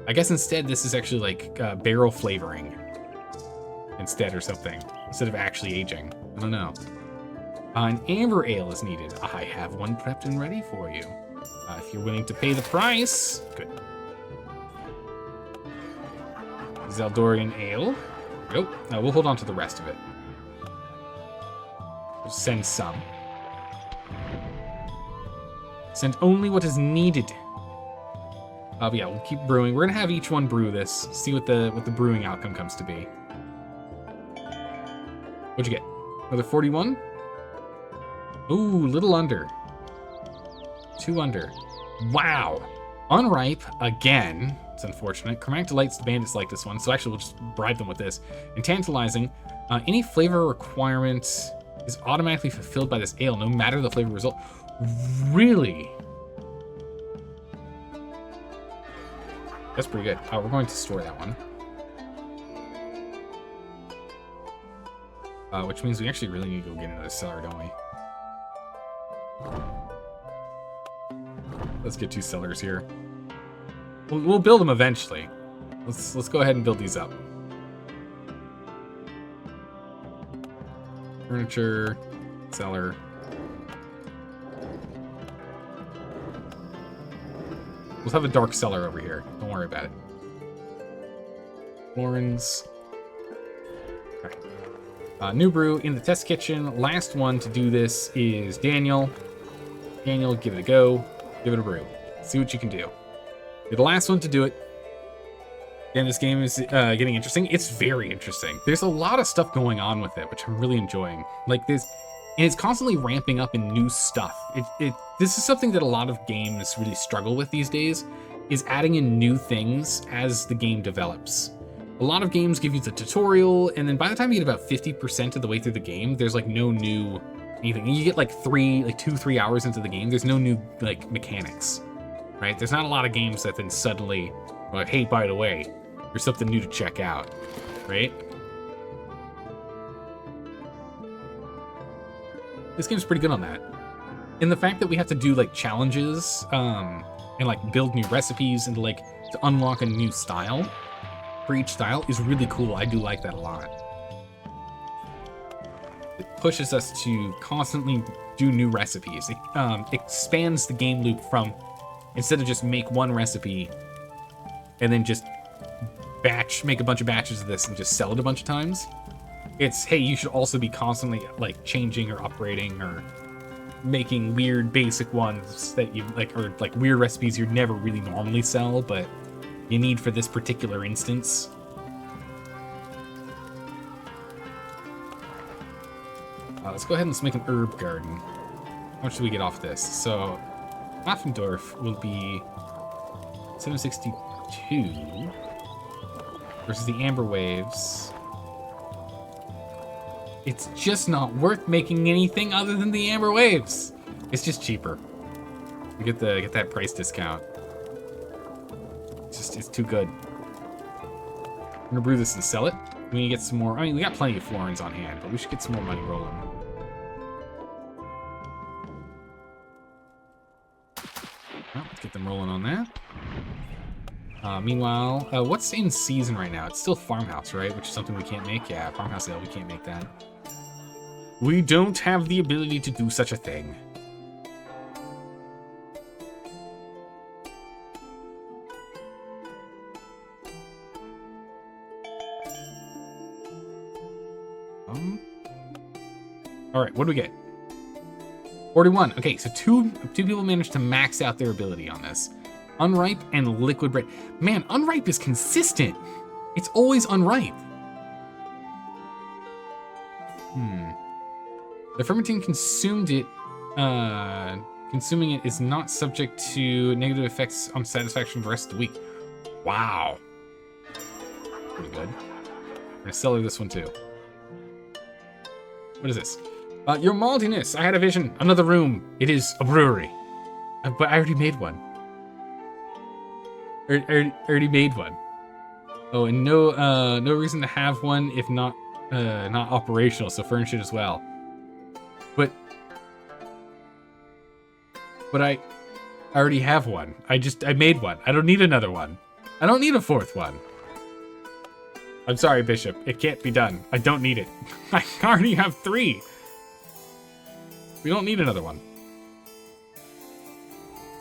I guess instead this is actually like barrel flavoring instead or something, instead of actually aging. I don't know. An amber ale is needed. I have one prepped and ready for you. If you're willing to pay the price. Good. Zeldorian ale. Nope. No, we'll hold on to the rest of it. We'll send some. Send only what is needed. But yeah, we'll keep brewing. We're gonna have each one brew this. See what the brewing outcome comes to be. What'd you get? Another 41? Ooh, little under. 2 under. Wow. Unripe again. It's unfortunate. Chromatic Delights, the bandits like this one, so actually we'll just bribe them with this. And Tantalizing. Any flavor requirement is automatically fulfilled by this ale, no matter the flavor result. Really? That's pretty good. We're going to store that one. Which means we actually really need to go get another cellar, don't we? Let's get 2 cellars here. We'll build them eventually. Let's go ahead and build these up. Furniture, cellar. We'll have a dark cellar over here. Don't worry about it. Florins. Okay. New brew in the test kitchen. Last one to do this is Daniel. Daniel, give it a go. Give it a brew. See what you can do. You're the last one to do it. And this game is getting interesting. It's very interesting. There's a lot of stuff going on with it, which I'm really enjoying. Like this, and it's constantly ramping up in new stuff. This is something that a lot of games really struggle with these days, is adding in new things as the game develops. A lot of games give you the tutorial, and then by the time you get about 50% of the way through the game, there's like no new anything. And you get like 2-3 hours into the game, there's no new like mechanics, right? There's not a lot of games that then suddenly are like, hey, by the way, there's something new to check out, right? This game's pretty good on that. And the fact that we have to do like challenges and like build new recipes and like to unlock a new style for each style is really cool. I do like that a lot. It pushes us to constantly do new recipes. It expands the game loop from, instead of just make one recipe and then just make a bunch of batches of this and just sell it a bunch of times. It's, hey, you should also be constantly like changing or upgrading or making weird basic ones that you like, or like weird recipes you'd never really normally sell, but you need for this particular instance. Let's go ahead and let's make an herb garden. How much do we get off this? So, Affendorf will be 762 versus the Amber Waves. It's just not worth making anything other than the Amber Waves. It's just cheaper. You get that price discount. It's too good. I'm gonna brew this and sell it. We need to get some more. I mean, we got plenty of florins on hand, but we should get some more money rolling. Well, let's get them rolling on that. Meanwhile, what's in season right now? It's still Farmhouse, right? Which is something we can't make. Yeah, Farmhouse Ale, we can't make that. We don't have the ability to do such a thing. All right, what do we get? 41. Okay, so two people managed to max out their ability on this. Unripe and liquid bread. Man, unripe is consistent. It's always unripe. The fermenting consuming it is not subject to negative effects on satisfaction for the rest of the week. Wow. Pretty good. I'm gonna sell her this one too. What is this? Your maltiness, I had a vision. Another room. It is a brewery. But I already made one. I already made one. Oh, and no reason to have one if not operational, so furnish it as well. But I already have one. I made one. I don't need another one. I don't need a fourth one. I'm sorry, Bishop. It can't be done. I don't need it. I already have 3. We don't need another one.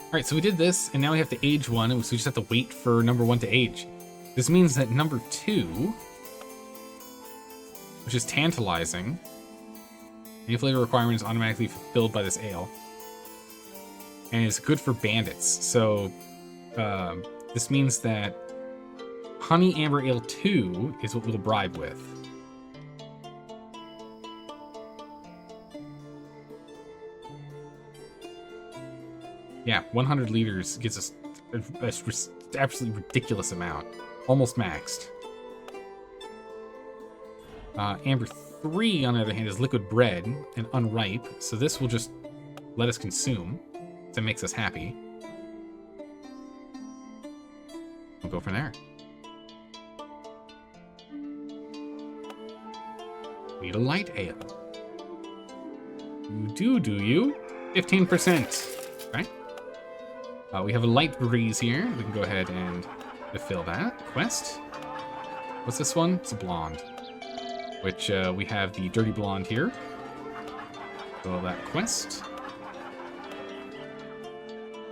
Alright, so we did this, and now we have to age one, so we just have to wait for number 1 to age. This means that number 2, which is tantalizing, any flavor requirement is automatically fulfilled by this ale. And it's good for bandits. So this means that Honey Amber Ale 2 is what we'll bribe with. Yeah, 100 liters gives us an absolutely ridiculous amount. Almost maxed. Amber 3, on the other hand, is liquid bread and unripe. So this will just let us consume. So it makes us happy. We'll go from there. Need a light ale. You do you? 15%. Right? We have a light breeze here. We can go ahead and fulfill that quest. What's this one? It's a blonde. Which we have the dirty blonde here. Fill that quest.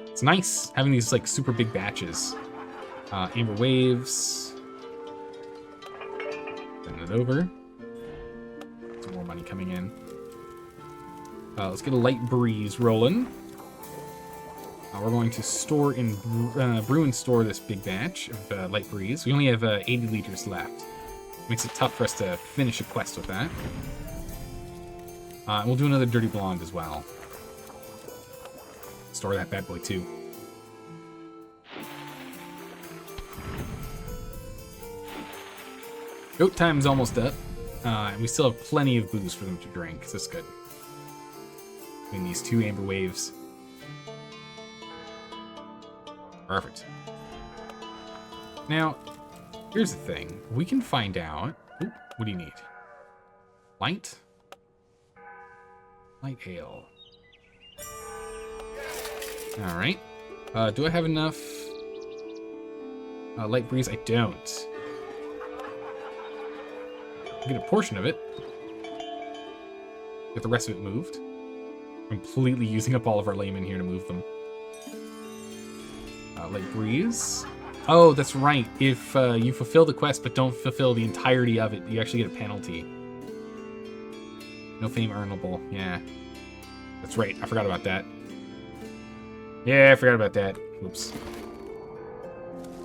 It's nice having these like super big batches. Amber waves. Send it over. Some more money coming in. Let's get a light breeze rolling. We're going to store in brew and store this big batch of light breeze. We only have 80 liters left. Makes it tough for us to finish a quest with that. We'll do another dirty blonde as well. Store that bad boy too. Goat time's almost up. And we still have plenty of booze for them to drink. So that's good. Between these 2 amber waves. Perfect. Now, here's the thing. We can find out... Ooh, what do you need? Light? Light ale. Alright. Do I have enough light breeze? I don't. I get a portion of it. Get the rest of it moved. Completely using up all of our laymen here to move them. Light breeze. Oh, that's right. If you fulfill the quest but don't fulfill the entirety of it, you actually get a penalty. No fame earnable. Yeah. That's right. I forgot about that. Yeah, I forgot about that. Oops.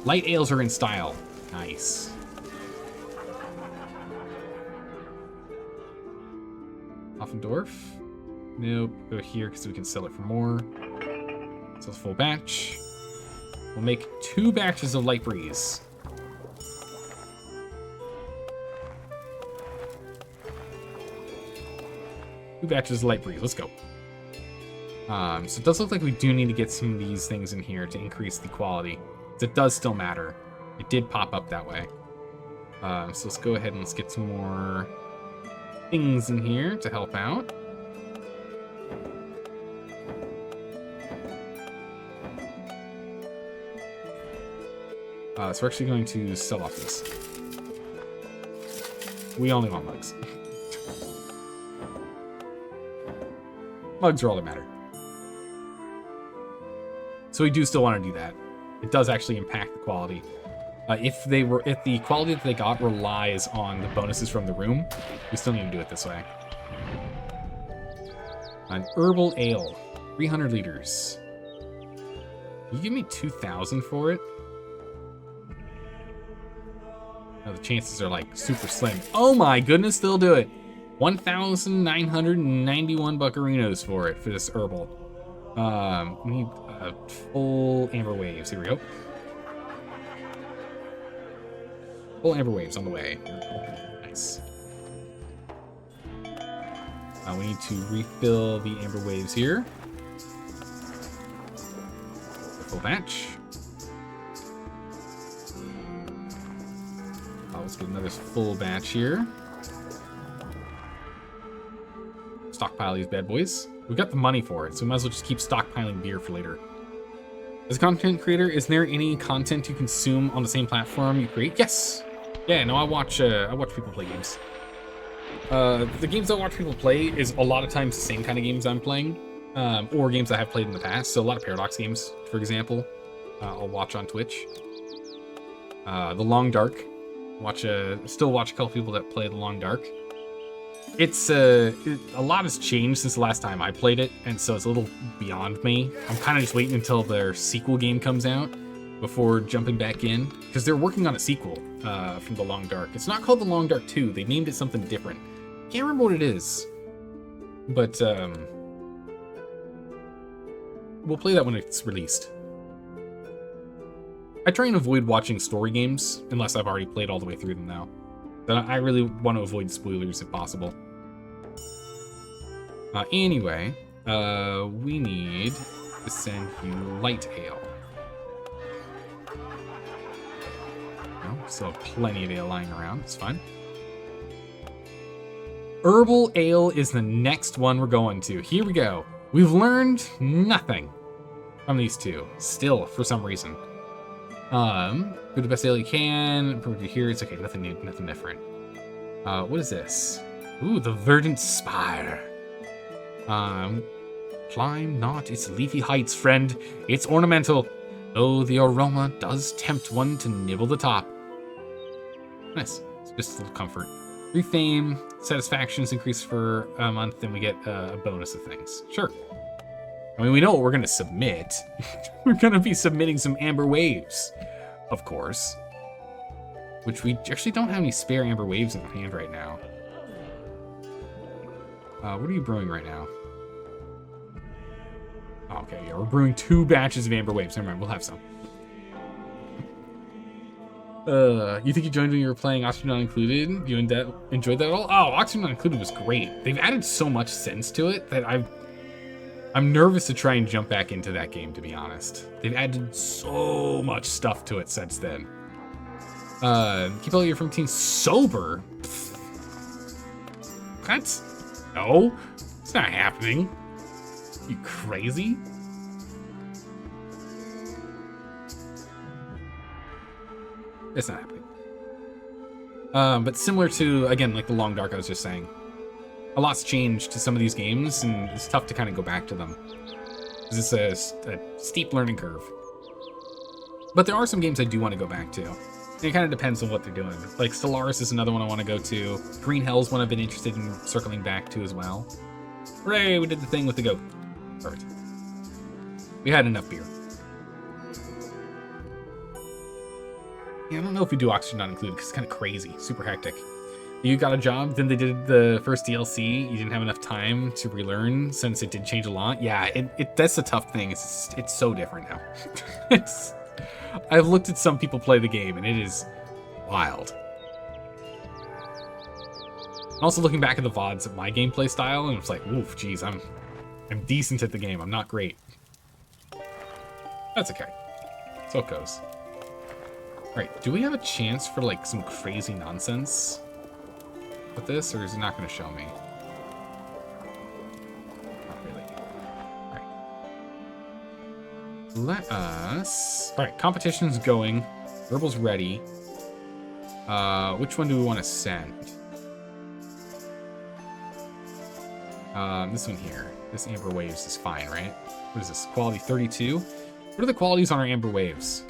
Light ales are in style. Nice. Offendorf. Nope. Go here because we can sell it for more. So it's full batch. We'll make 2 batches of light breeze. Two batches of light breeze. Let's go. So it does look like we do need to get some of these things in here to increase the quality. It does still matter. It did pop up that way. So let's go ahead and let's get some more things in here to help out. So we're actually going to sell off this. We only want mugs. Mugs are all that matter. So we do still want to do that. It does actually impact the quality. If the quality that they got relies on the bonuses from the room, we still need to do it this way. An herbal ale, 300 liters. Can you give me 2,000 for it? Oh, the chances are like super slim. Oh my goodness, they'll do it. 1,991 buccarinos for it, for this herbal. We need full amber waves. Here we go. Full amber waves on the way. Nice. We need to refill the amber waves here. Full batch. Let's get another full batch here. Stockpile these bad boys. We've got the money for it, so we might as well just keep stockpiling beer for later. As a content creator, is there any content you consume on the same platform you create? Yes. Yeah, no, I watch people play games. The games I watch people play is a lot of times the same kind of games I'm playing, or games I have played in the past. So a lot of Paradox games, for example, I'll watch on Twitch. The Long Dark, still watch a couple people that play The Long Dark. It's a lot has changed since the last time I played it, and so it's a little beyond me. I'm kind of just waiting until their sequel game comes out before jumping back in, because they're working on a sequel from The Long Dark. It's not called The Long Dark 2. They named it something different. Can't remember what it is, but we'll play that when it's released. I try and avoid watching story games unless I've already played all the way through them now. But I really want to avoid spoilers if possible. Anyway, we need to send you light ale. No, still have plenty of ale lying around. It's fine. Herbal ale is the next one we're going to. Here we go. We've learned nothing from these two. Still, for some reason. Do the best ale you can. Prove here. It's okay. Nothing new. Nothing different. What is this? Ooh, the verdant spire. Climb not its leafy heights, friend. It's ornamental, though the aroma does tempt one to nibble the top. Nice. It's just a little comfort. 3 fame, satisfactions increase for a month, then we get a bonus of things. Sure. I mean, we know what we're going to submit. We're going to be submitting some amber waves, of course. Which we actually don't have any spare amber waves in hand right now. What are you brewing right now? Oh, okay, yeah, we're brewing 2 batches of amber waves. Never mind, we'll have some. You think you joined when you were playing Oxygen Not Included? You enjoyed that at all? Oh, Oxygen Not Included was great. They've added so much sense to it that I'm nervous to try and jump back into that game, to be honest. They've added so much stuff to it since then. Keep all your from teams sober? What? No, it's not happening. You crazy? It's not happening. But similar to, again, like the Long Dark I was just saying, a lot's changed to some of these games, and it's tough to kind of go back to them. Because it's a steep learning curve. But there are some games I do want to go back to. And it kind of depends on what they're doing. Like Stellaris is another one I want to go to. Green Hell's one I've been interested in circling back to as well. Hooray, we did the thing with the goat. Perfect. We had enough beer. Yeah, I don't know if we do Oxygen Not Included because it's kind of crazy, super hectic. You got a job, then they did the first DLC. You didn't have enough time to relearn since it did change a lot. Yeah, that's the tough thing. It's so different now. I've looked at some people play the game, and it is wild. Also, looking back at the VODs of my gameplay style, and it's like, oof, geez, I'm decent at the game. I'm not great. That's okay. So it goes. All right, do we have a chance for like some crazy nonsense with this, or is it not going to show me? Not really. All right. Let us... All right, competition's going. Herbal's ready. Which one do we want to send? This one here. This Amber Waves is fine, right? What is this? Quality 32? What are the qualities on our Amber Waves?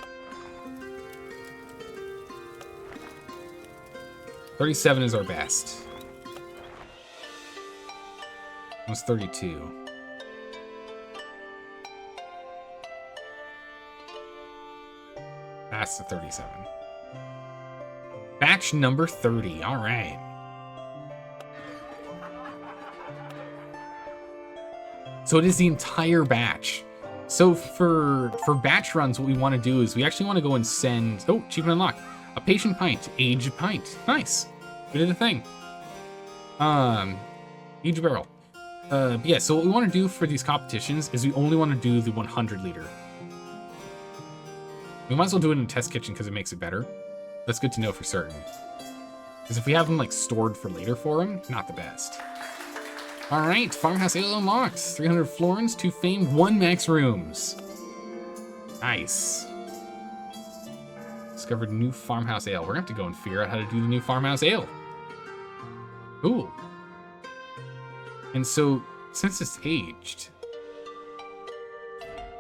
37 is our best. Almost 32. That's the 37. Batch number 30. All right. So it is the entire batch. So for batch runs, what we want to do is we actually want to go and send... Oh, achievement unlocked. A patient pint. Age a pint. Nice. We did the thing. Age a barrel. Yeah, so what we want to do for these competitions is we only want to do the 100 liter. We might as well do it in a test kitchen because it makes it better. That's good to know for certain. Because if we have them like stored for later for them, not the best. All right, farmhouse ale unlocked. 300 florins, 2 fame, 1 max rooms. Nice. Discovered new farmhouse ale. We're gonna have to go and figure out how to do the new farmhouse ale. Cool. And so, since it's aged,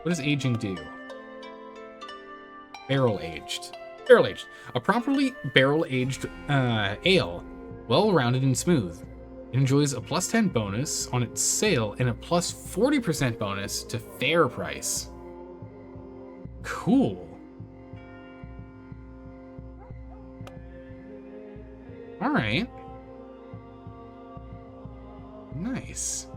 what does aging do? Barrel aged. Barrel aged. A properly barrel aged ale, well rounded and smooth. It enjoys a plus 10 bonus on its sale and a plus 40% bonus to fair price. Cool. All right. Nice.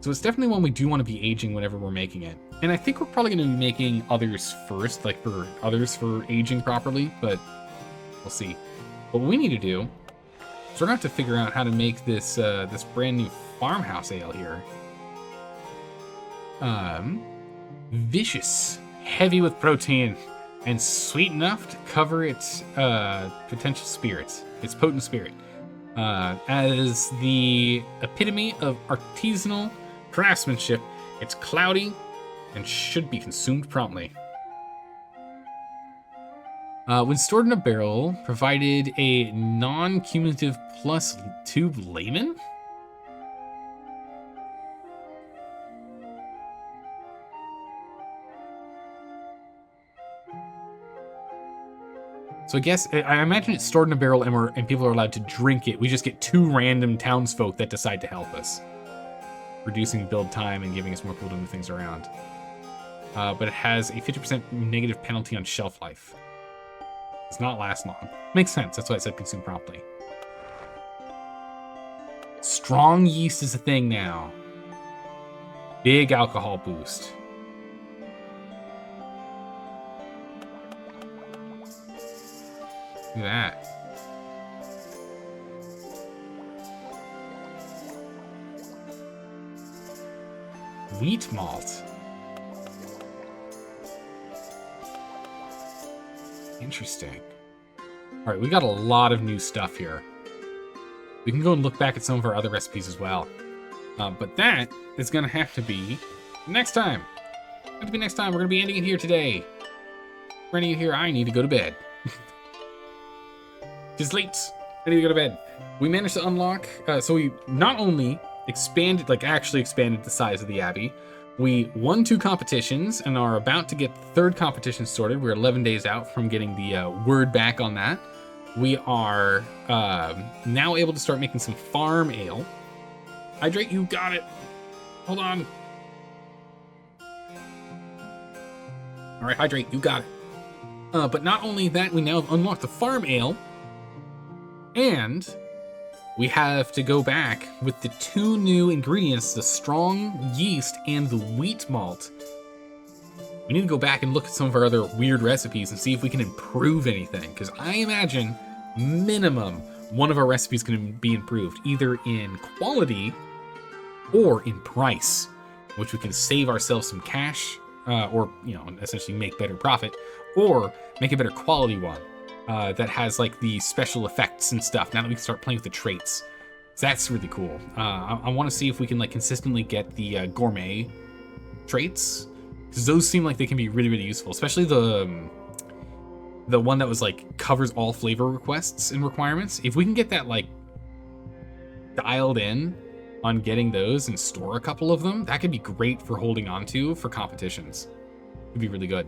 So it's definitely one we do want to be aging whenever we're making it. And I think we're probably going to be making others first, like for others for aging properly, but we'll see. But what we need to do is we're going to have to figure out how to make this this brand new farmhouse ale here. Vicious, heavy with protein, and sweet enough to cover its potential spirits, its potent spirit. As the epitome of artisanal craftsmanship, it's cloudy and should be consumed promptly. When stored in a barrel, provided a non-cumulative plus 2 layman? So I guess, I imagine it's stored in a barrel and people are allowed to drink it. We just get 2 random townsfolk that decide to help us, reducing build time and giving us more people to move things around. But it has a 50% negative penalty on shelf life. Does not last long. Makes sense. That's why I said consume promptly. Strong yeast is a thing now. Big alcohol boost. Look at that. Wheat malt. Interesting. All right, we got a lot of new stuff here. We can go and look back at some of our other recipes as well. But that is going to have to be next time. We're going to be ending it here today. For any of you here, I need to go to bed. It's late. I need to go to bed. We managed to unlock, so we not only expanded, actually expanded the size of the Abbey, we won 2 competitions and are about to get the 3rd competition sorted. We're 11 days out from getting the word back on that. We are now able to start making some farm ale. Hydrate, you got it. Hold on. All right, hydrate, you got it. But not only that, we now have unlocked the farm ale, and we have to go back with the 2 new ingredients, the strong yeast and the wheat malt. We need to go back and look at some of our other weird recipes and see if we can improve anything, because I imagine minimum one of our recipes can be improved, either in quality or in price, which we can save ourselves some cash, or essentially make better profit, or make a better quality one. That has the special effects and stuff. Now that we can start playing with the traits, so that's really cool. I want to see if we can consistently get the gourmet traits, because those seem like they can be really, really useful. Especially the one that was covers all flavor requests and requirements. If we can get that dialed in on getting those and store a couple of them, that could be great for holding on to for competitions. It'd be really good.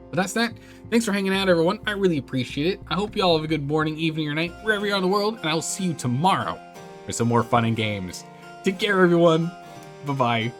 But that's that. Thanks for hanging out, everyone. I really appreciate it. I hope you all have a good morning, evening, or night, wherever you are in the world, and I will see you tomorrow for some more fun and games. Take care, everyone. Bye-bye.